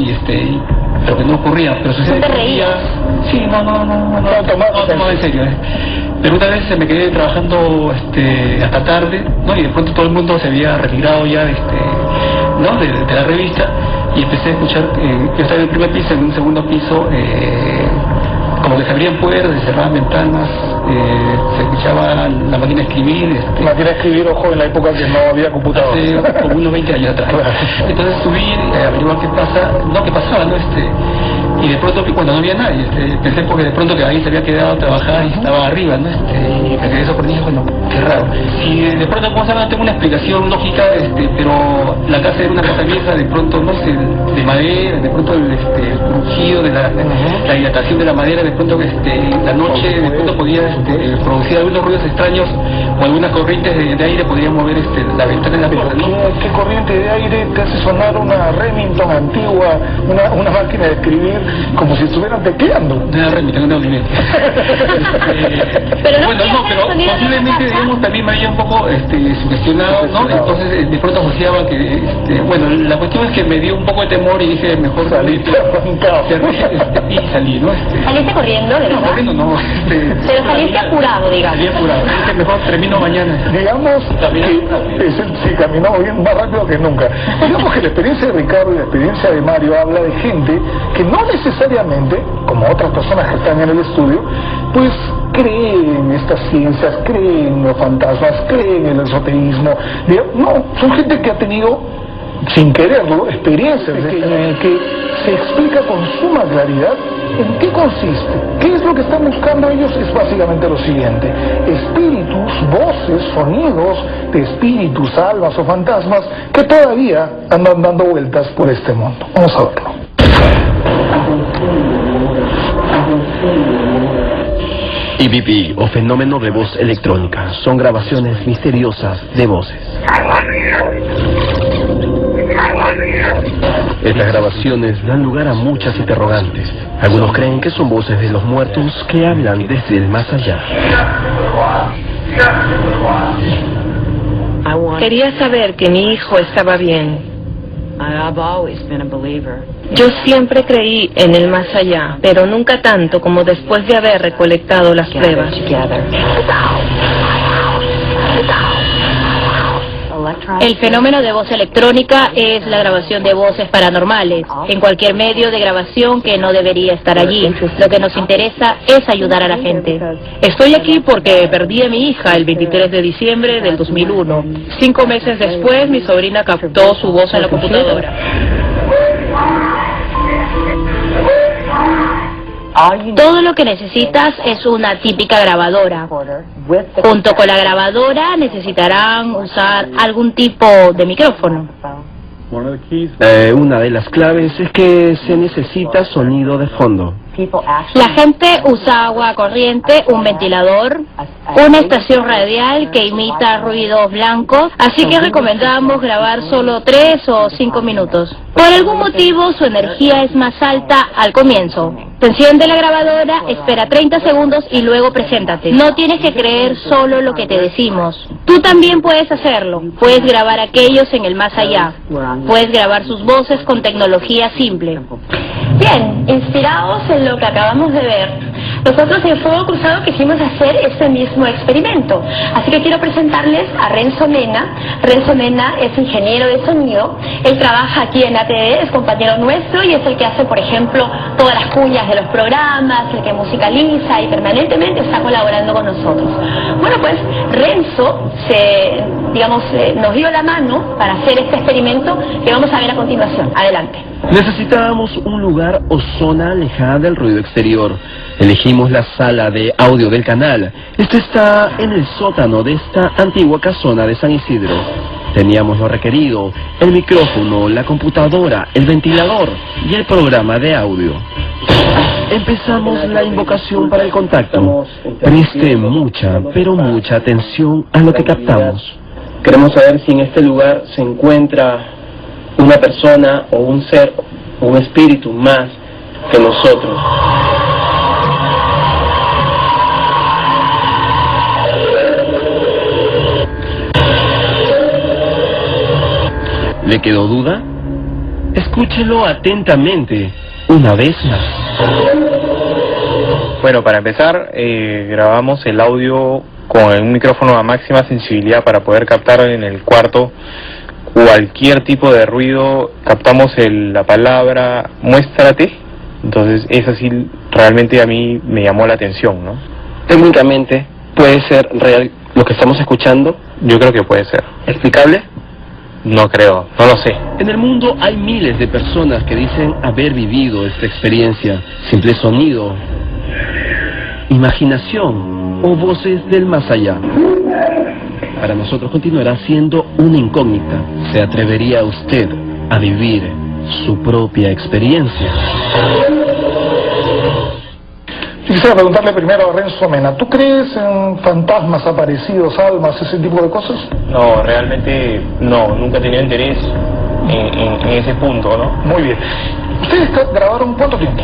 pero que no ocurría. Pero sucede ¿No te reías? Sí, no tomaba en serio, Pero una vez me quedé trabajando hasta tarde, ¿no? Y de pronto todo el mundo se había retirado ya ¿no? de la revista, y empecé a escuchar, yo estaba en el primer piso, en un segundo piso, como que se abrían puertas, se cerraban ventanas, se escuchaba la máquina de escribir. Máquina de escribir, ojo, en la época que no había computador. Hace como unos 20 años atrás. Entonces subí a averiguar qué pasaba, ¿no? Y de pronto, cuando no había nadie, pensé porque de pronto que alguien se había quedado a trabajar y estaba arriba, ¿no? Y me quedé sorprendido, bueno, qué raro. Y de pronto, como se llama, tengo una explicación lógica, pero la casa era una casa vieja, de pronto, no sé, de madera, de pronto el crujido de la dilatación de la madera, de pronto la noche, de pronto podía producir algunos ruidos extraños o algunas corrientes de aire podían mover la ventana en la puerta, ¿no? ¿Qué corriente de aire te hace sonar una Remington antigua, una máquina de escribir, como si estuvieran tecleando? Una Remington, no, ni Pero no, bueno, no, pero posiblemente, digamos, también me había un poco sugestionado, ¿no? Entonces, de pronto asociaba que, bueno, la cuestión es que me dio un poco de temor y dije, mejor salir, y salí, ¿no? ¿Saliste corriendo, de verdad? No, corriendo no, Pero saliste apurado, digamos. Salí apurado, dije, mejor termino mañana. Digamos que sí, caminó bien más rápido que nunca. Digamos que la experiencia de Ricardo y la experiencia de Mario habla de gente que no necesariamente, como otras personas que están en el estudio, pues creen en estas ciencias, creen en los fantasmas, creen en el esoterismo. No, son gente que ha tenido, sin quererlo, experiencias que se explica con suma claridad en qué consiste. ¿Qué es lo que están buscando ellos? Es básicamente lo siguiente: espíritus, voces, sonidos de espíritus, almas o fantasmas que todavía andan dando vueltas por este mundo. Vamos a verlo. EVP o fenómeno de voz electrónica son grabaciones misteriosas de voces. Estas grabaciones dan lugar a muchas interrogantes. Algunos creen que son voces de los muertos que hablan desde el más allá. Quería saber que mi hijo estaba bien. Yo siempre creí en el más allá, pero nunca tanto como después de haber recolectado las pruebas. El fenómeno de voz electrónica es la grabación de voces paranormales en cualquier medio de grabación que no debería estar allí. Lo que nos interesa es ayudar a la gente. Estoy aquí porque perdí a mi hija el 23 de diciembre del 2001. 5 meses después, mi sobrina captó su voz en la computadora. Todo lo que necesitas es una típica grabadora. Junto con la grabadora necesitarán usar algún tipo de micrófono. Una de las claves es que se necesita sonido de fondo. La gente usa agua corriente, un ventilador, una estación radial que imita ruidos blancos, así que recomendamos grabar solo 3 o 5 minutos. Por algún motivo su energía es más alta al comienzo. Te enciende la grabadora, espera 30 segundos y luego preséntate. No tienes que creer solo lo que te decimos. Tú también puedes hacerlo. Puedes grabar a aquellos en el más allá. Puedes grabar sus voces con tecnología simple. Bien, inspirados en lo que acabamos de ver, nosotros en Fuego Cruzado quisimos hacer este mismo experimento. Así que quiero presentarles a Renzo Mena. Renzo Mena es ingeniero de sonido. Él trabaja aquí en ATV, es compañero nuestro y es el que hace, por ejemplo, todas las cuñas de los programas, el que musicaliza y permanentemente está colaborando con nosotros. Bueno, pues Renzo nos dio la mano para hacer este experimento que vamos a ver a continuación. Adelante. Necesitábamos un lugar o zona alejada del ruido exterior. Elegimos la sala de audio del canal. Esta está en el sótano de esta antigua casona de San Isidro. Teníamos lo requerido: el micrófono, la computadora, el ventilador y el programa de audio. Empezamos la invocación para el contacto. Preste mucha, pero mucha atención a lo que captamos. Queremos saber si en este lugar se encuentra una persona o un ser o un espíritu más que nosotros. ¿Le quedó duda? Escúchelo atentamente, una vez más. Bueno, para empezar, grabamos el audio con un micrófono a máxima sensibilidad para poder captar en el cuarto cualquier tipo de ruido. Captamos la palabra muéstrate, entonces esa sí realmente a mí me llamó la atención, ¿no? Técnicamente, ¿puede ser real lo que estamos escuchando? Yo creo que puede ser. ¿Explicable? No creo, no lo sé. En el mundo hay miles de personas que dicen haber vivido esta experiencia. Simple sonido, imaginación o voces del más allá. Para nosotros continuará siendo una incógnita. ¿Se atrevería usted a vivir su propia experiencia? Quisiera preguntarle primero a Renzo Mena, ¿tú crees en fantasmas, aparecidos, almas, ese tipo de cosas? No, realmente no, nunca he tenido interés en ese punto, ¿no? Muy bien. ¿Ustedes grabaron cuánto tiempo?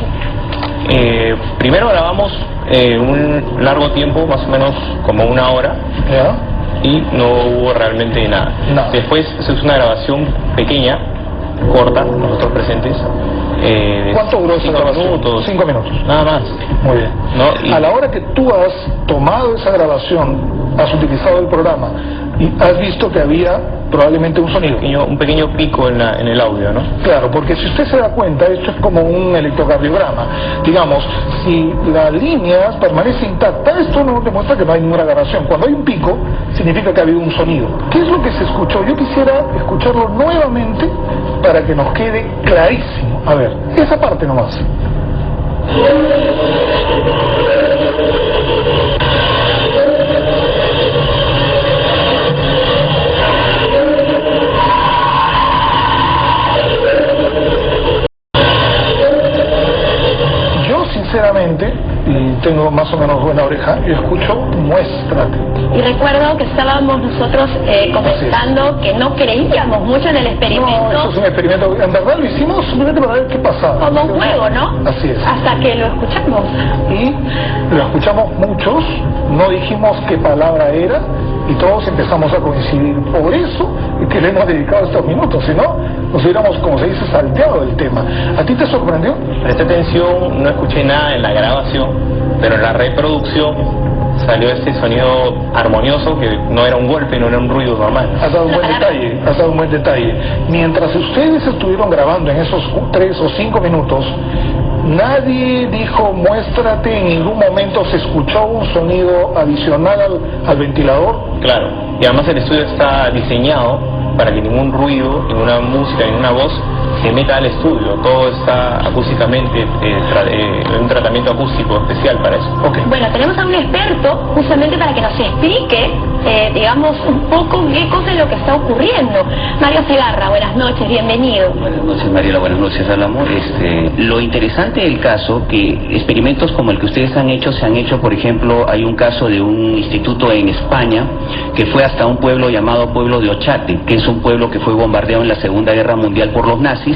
Primero grabamos un largo tiempo, más o menos como 1 hora. ¿Ya? Y no hubo realmente nada. No. Después se hizo una grabación pequeña, corta, nosotros presentes. ¿Cuánto duró esa 5 grabación? minutos. 5 minutos. Nada más. Muy bien. ¿No? Y a la hora que tú has tomado esa grabación, has utilizado el programa y has visto que había probablemente un sonido. un pequeño pico en el audio, ¿no? Claro, porque si usted se da cuenta, esto es como un electrocardiograma. Digamos, si la línea permanece intacta, esto no demuestra que no hay ninguna grabación. Cuando hay un pico, significa que ha habido un sonido. ¿Qué es lo que se escuchó? Yo quisiera escucharlo nuevamente para que nos quede clarísimo. A ver, esa parte nomás. Sinceramente, y tengo más o menos buena oreja, yo escucho muéstrate. Y recuerdo que estábamos nosotros comentando que no creíamos mucho en el experimento. No, eso es un experimento, en verdad lo hicimos simplemente para ver qué pasaba. Como un juego, ¿no? Así es. Hasta que lo escuchamos. Y lo escuchamos muchos, no dijimos qué palabra era, y todos empezamos a coincidir. Por eso es que le hemos dedicado estos minutos, si no, nos hubiéramos, como se dice, salteado del tema. ¿A ti te sorprendió? Presté atención, no escuché nada en la grabación, pero en la reproducción salió este sonido armonioso que no era un golpe, no era un ruido normal. Has dado un buen detalle, Mientras ustedes estuvieron grabando en esos 3 o 5 minutos, nadie dijo muéstrate, en ningún momento se escuchó un sonido adicional al ventilador. Claro, y además el estudio está diseñado para que ningún ruido, ninguna música, ninguna voz se meta al estudio. Todo está acústicamente, un tratamiento acústico especial para eso. Okay. Bueno, tenemos a un experto justamente para que nos explique, digamos, un poco qué cosa es lo que está ocurriendo. Mario Segarra, buenas noches, bienvenido. Buenas noches, Mariela, buenas noches al amor. Lo interesante del caso, que experimentos como el que ustedes han hecho, se han hecho, por ejemplo, hay un caso de un instituto en España que fue hasta un pueblo llamado Pueblo de Ochate, que es un pueblo que fue bombardeado en la Segunda Guerra Mundial por los nazis.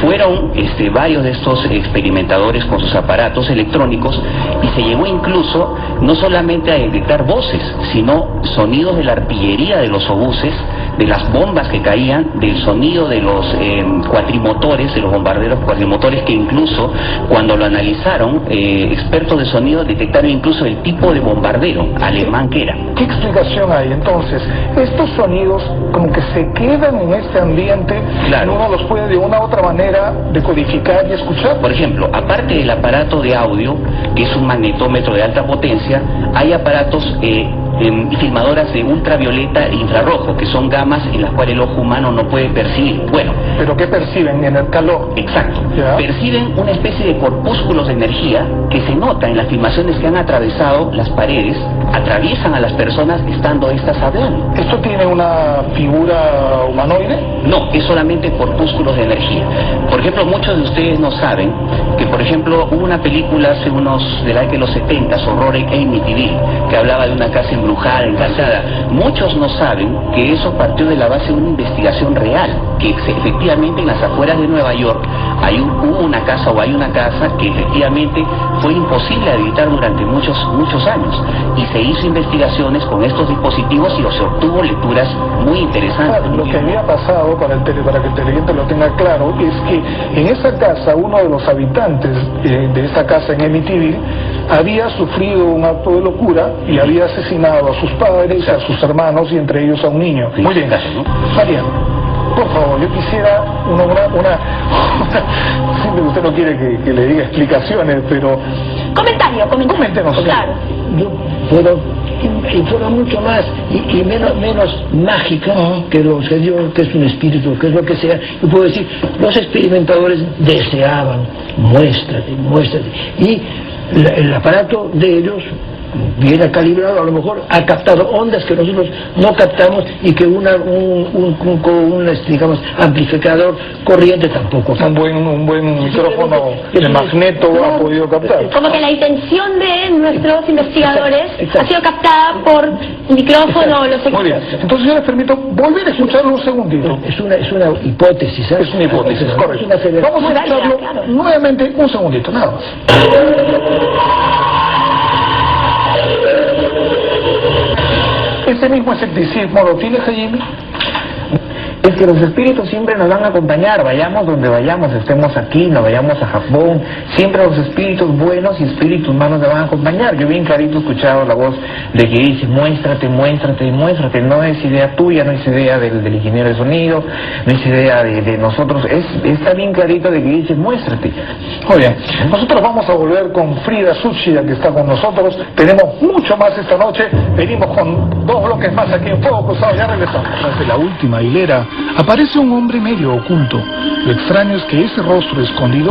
Fueron varios de estos experimentadores con sus aparatos electrónicos y se llegó incluso no solamente a detectar voces, sino sonidos de la artillería de los obuses, de las bombas que caían, del sonido de los cuatrimotores, de los bombarderos cuatrimotores, que incluso cuando lo analizaron, expertos de sonido detectaron incluso el tipo de bombardero alemán que era. ¿Qué explicación hay entonces? Estos sonidos como que se quedan en este ambiente, claro. Y uno los puede de una u otra manera decodificar y escuchar. Por ejemplo, aparte del aparato de audio, que es un magnetómetro de alta potencia, hay aparatos filmadoras de ultravioleta e infrarrojo, que son gamas en las cuales el ojo humano no puede percibir. Bueno, ¿pero qué perciben? En el calor. Exacto. ¿Ya? Perciben una especie de corpúsculos de energía que se nota en las filmaciones que han atravesado las paredes, atraviesan a las personas estando estas hablando. ¿Esto tiene una figura humanoide? No, es solamente corpúsculos de energía. Por ejemplo, muchos de ustedes no saben que, por ejemplo, hubo una película hace unos, de la década de los 70, Horror en Amityville, que hablaba de una casa embrujada, encantada. Muchos no saben que eso partió de la base de una investigación real, que efectivamente en las afueras de Nueva York hubo una casa, o hay una casa que efectivamente fue imposible habitar durante muchos años, y se hizo investigaciones con estos dispositivos y se obtuvo lecturas muy interesantes. Lo que había pasado, para que el televidente lo tenga claro, es que en esa casa, uno de los habitantes de esa casa en Amityville había sufrido un acto de locura y había asesinado a sus padres, a sus hermanos y entre ellos a un niño. Muy bien, Mariano, por favor, yo quisiera siempre usted no quiere que le diga explicaciones, pero... Coméntenos. Claro. Y fuera mucho más y menos mágica que lo que dio, que es un espíritu, que es lo que sea. Yo puedo decir, los experimentadores deseaban, muéstrate, y el aparato de ellos bien calibrado, a lo mejor ha captado ondas que nosotros no captamos y que un digamos, amplificador corriente tampoco. Un buen micrófono de magneto ha podido captar. Como que la intención de nuestros investigadores ha sido captada por micrófono o los equipos. Muy bien. Entonces yo les permito volver a escucharlo un segundito. Es una hipótesis, ¿sabes? Es una hipótesis, correcto. Vamos a escucharlo nuevamente un segundito, nada más. ¿Ese mismo escepticismo lo tienes, Jimmy? Es que los espíritus siempre nos van a acompañar, vayamos donde vayamos, estemos aquí, nos vayamos a Japón, siempre los espíritus buenos y espíritus malos nos van a acompañar. Yo bien clarito he escuchado la voz de que dice, muéstrate, muéstrate, muéstrate. No es idea tuya, no es idea del ingeniero de sonido, no es idea de nosotros, está bien clarito de que dice, muéstrate. Muy bien, nosotros vamos a volver con Frida Tsuchida, que está con nosotros. Tenemos mucho más esta noche, venimos con 2 bloques más aquí en Fuego Cruzado, ya regresamos. Tras de la última hilera aparece un hombre medio oculto. Lo extraño es que ese rostro escondido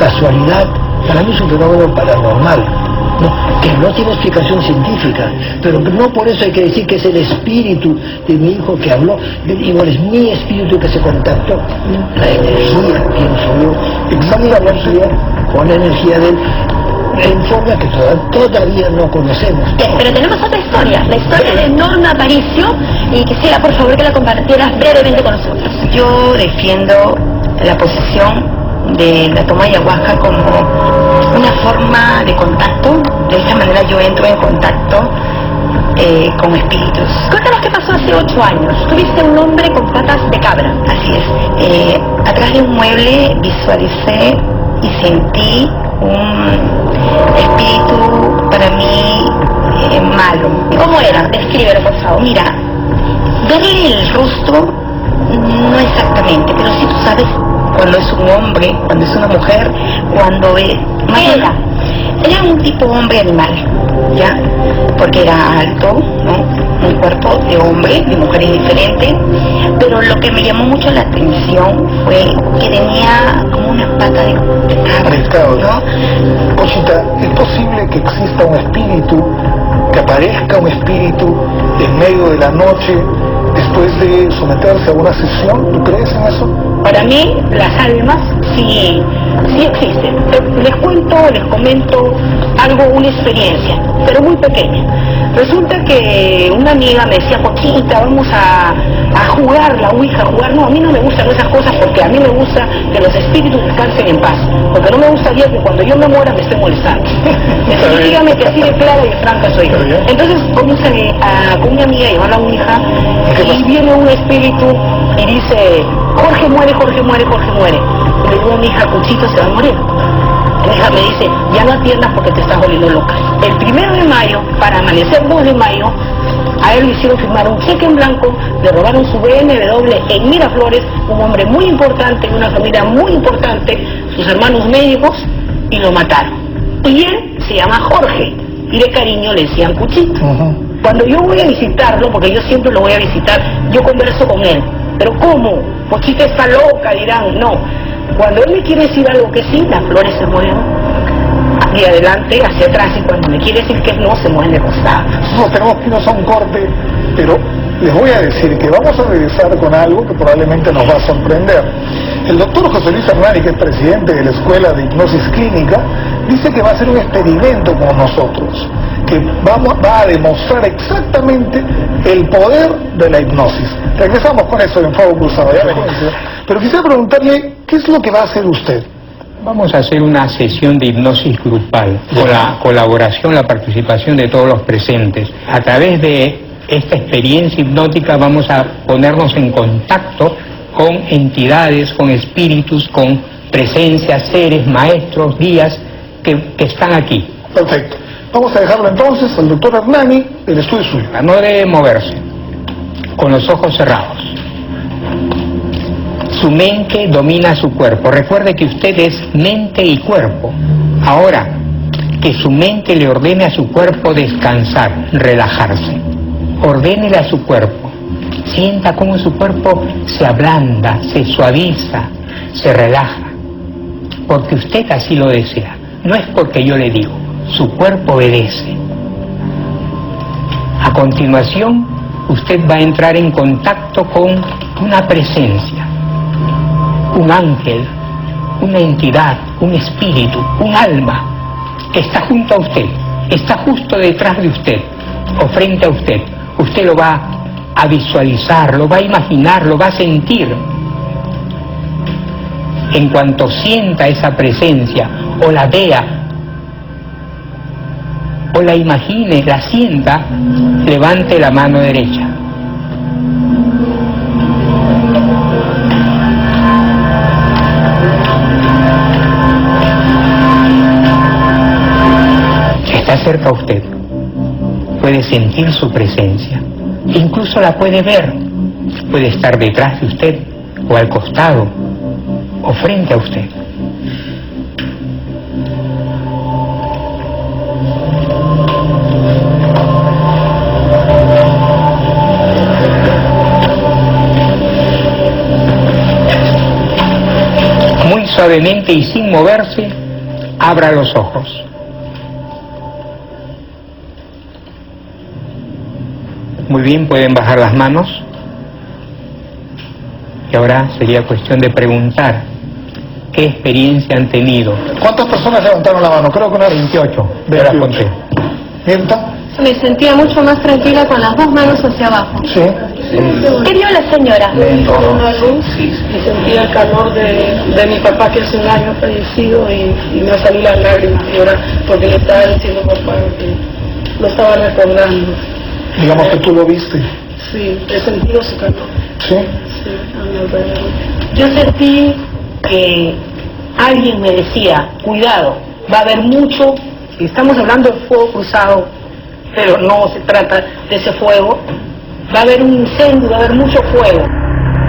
casualidad, para mí es un fenómeno paranormal, ¿no? Que no tiene explicación científica, pero no por eso hay que decir que es el espíritu de mi hijo que habló. Digo, es mi espíritu que se contactó, la energía, pienso yo, exactamente con la energía de él, en forma que todavía no conocemos. Pero tenemos otra historia, la historia de Norma Aparicio, y quisiera por favor que la compartieras brevemente con nosotros. Yo defiendo la posición de la toma de ayahuasca como una forma de contacto. De esta manera yo entro en contacto con espíritus. Cuéntanos qué pasó hace 8 años. Tuviste un hombre con patas de cabra. Así es. Atrás de un mueble visualicé y sentí un espíritu para mí malo. ¿Cómo era? Descríbelo, por favor. Mira, verle el rostro no exactamente, pero sí tú sabes cuando es un hombre, cuando es una mujer, cuando es... Era un tipo hombre animal, ¿ya? Porque era alto, ¿no? Un cuerpo de hombre, de mujer indiferente, pero lo que me llamó mucho la atención fue que tenía como una pata de cabra, ¿no? Cosita, ¿es posible que exista un espíritu, que aparezca un espíritu en medio de la noche después de someterse a una sesión? ¿Tú crees en eso? Para mí, las almas sí existen. Les comento algo, una experiencia, pero muy pequeña. Resulta que una amiga me decía, Pochita, vamos a jugar la ouija, No, a mí no me gustan esas cosas porque a mí me gusta que los espíritus descansen en paz. Porque no me gustaría que cuando yo me muera me estén molestando. Definitivamente así de clara y de franca soy yo. Entonces vamos con mi amiga a llevar la ouija y viene un espíritu y dice, Jorge muere. Y le digo a mi hija, Cuchito se va a morir. Mi hija me dice, ya no atiendas porque te estás volviendo loca. El 1 de mayo, para amanecer 2 de mayo, a él le hicieron firmar un cheque en blanco, le robaron su BMW en Miraflores, un hombre muy importante, una familia muy importante, sus hermanos médicos, y lo mataron. Y él se llama Jorge, y de cariño le decían Cuchito. Cuando yo voy a visitarlo, porque yo siempre lo voy a visitar, yo converso con él. ¿Pero cómo? Pochita está loca, dirán. No. Cuando él me quiere decir algo que sí, las flores se mueven de adelante hacia atrás, y cuando me quiere decir que no, se mueven de costado. Nosotros tenemos que irnos a un corte, pero les voy a decir que vamos a regresar con algo que probablemente nos va a sorprender. El doctor José Luis Hernani, que es presidente de la Escuela de Hipnosis Clínica, dice que va a hacer un experimento con nosotros, que va a demostrar exactamente el poder de la hipnosis. Regresamos con eso en Fuego Cruzado, ya veremos. Pero quisiera preguntarle, ¿qué es lo que va a hacer usted? Vamos a hacer una sesión de hipnosis grupal, con la colaboración, la participación de todos los presentes. A través de esta experiencia hipnótica vamos a ponernos en contacto con entidades, con espíritus, con presencias, seres, maestros, guías que están aquí. Perfecto. Vamos a dejarlo entonces al doctor Hernani, el estudio suyo. No debe moverse, con los ojos cerrados. Su mente domina su cuerpo. Recuerde que usted es mente y cuerpo. Ahora, que su mente le ordene a su cuerpo descansar, relajarse. Ordénele a su cuerpo. Sienta cómo su cuerpo se ablanda, se suaviza, se relaja. Porque usted así lo desea. No es porque yo le digo. Su cuerpo obedece. A continuación, usted va a entrar en contacto con una presencia, un ángel, una entidad, un espíritu, un alma que está junto a usted, está justo detrás de usted o frente a usted. Usted lo va a visualizar, lo va a imaginar, lo va a sentir. En cuanto sienta esa presencia o la vea o la imagine, la sienta, levante la mano derecha. Está cerca a usted, puede sentir su presencia, incluso la puede ver, puede estar detrás de usted, o al costado, o frente a usted. Muy suavemente y sin moverse, abra los ojos. Muy bien, pueden bajar las manos. Y ahora sería cuestión de preguntar qué experiencia han tenido. ¿Cuántas personas levantaron la mano? Creo que unas 28. Ya las conté. ¿Mirta? Me sentía mucho más tranquila con las dos manos hacia abajo. Sí. ¿Qué vio la señora? Una luz y sentía el calor de mi papá, que hace un año fallecido, y me salí las lágrimas llorar porque le estaba diciendo papá que lo estaba recordando. Digamos que tú lo viste. Sí, he sentido su calor. ¿Sí? Sí, a mi alrededor. Yo sentí que alguien me decía, cuidado, va a haber mucho, y estamos hablando de fuego cruzado, pero no se trata de ese fuego, va a haber un incendio, va a haber mucho fuego.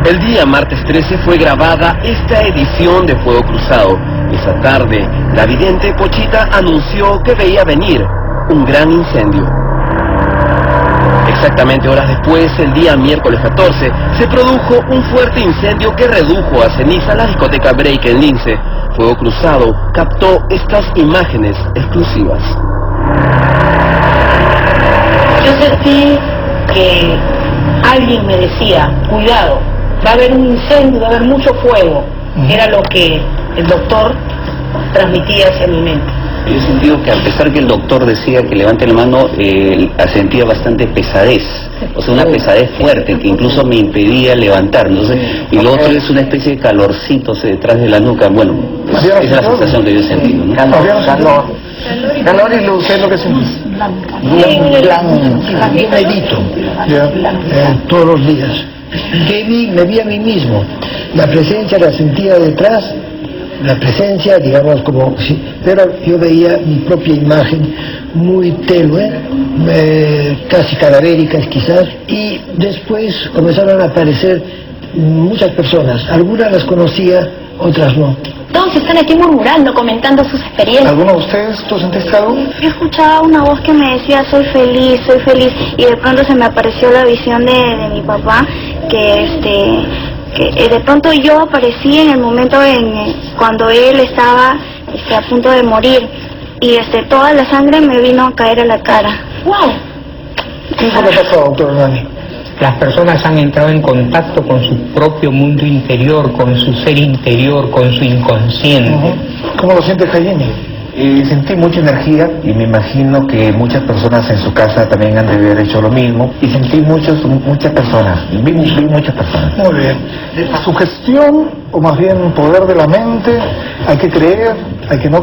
El día martes 13 fue grabada esta edición de Fuego Cruzado. Esa tarde, la vidente Pochita anunció que veía venir un gran incendio. Exactamente horas después, el día miércoles 14, se produjo un fuerte incendio que redujo a ceniza la discoteca Break en Lince. Fuego Cruzado captó estas imágenes exclusivas. Yo sentí que alguien me decía, cuidado, va a haber un incendio, va a haber mucho fuego. Era lo que el doctor transmitía hacia mi mente. Yo he sentido que a pesar que el doctor decía que levante la mano, sentía bastante pesadez, o sea, una pesadez fuerte que incluso me impedía levantar. Entonces, y lo otro es una especie de calorcito detrás de la nuca. Bueno, esa es la sensación que yo he sentido, ¿no? Calor y luz, es lo que sentís. Yo medito todos los días. Me vi a mí mismo. La presencia la sentía detrás. La presencia, digamos, como sí, pero yo veía mi propia imagen muy tenue, casi cadavéricas quizás, y después comenzaron a aparecer muchas personas. Algunas las conocía, otras no. Todos están aquí murmurando, comentando sus experiencias. ¿Alguno de ustedes, tú sentiste algo? Yo escuchaba una voz que me decía soy feliz, y de pronto se me apareció la visión de mi papá, que de pronto yo aparecí en el momento cuando él estaba a punto de morir, y toda la sangre me vino a caer a la cara. ¡Wow! ¿Qué fue lo que pasó, doctor Nani? Las personas han entrado en contacto con su propio mundo interior, con su ser interior, con su inconsciente. ¿Cómo lo siente Jaime? Sentí mucha energía y me imagino que muchas personas en su casa también han de haber hecho lo mismo. Y sentí muchas personas, vi muchas personas. Muy bien. ¿Sugestión o más bien poder de la mente? ¿Hay que creer?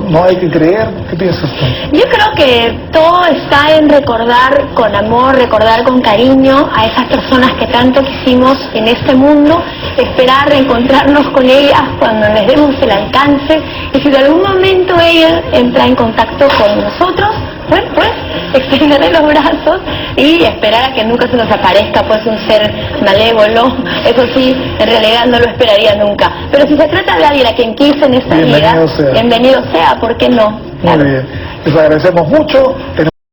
¿No hay que creer? ¿Qué piensas tú? Yo creo que todo está en recordar con amor, recordar con cariño a esas personas que tanto quisimos en este mundo, esperar reencontrarnos con ellas cuando les demos el alcance, y si de algún momento ellas entra en contacto con nosotros, bueno, pues extenderle los brazos y esperar a que nunca se nos aparezca pues un ser malévolo. Eso sí, en realidad no lo esperaría nunca. Pero si se trata de alguien a quien quise en esta vida, bienvenido sea, ¿por qué no? Muy bien, les agradecemos mucho.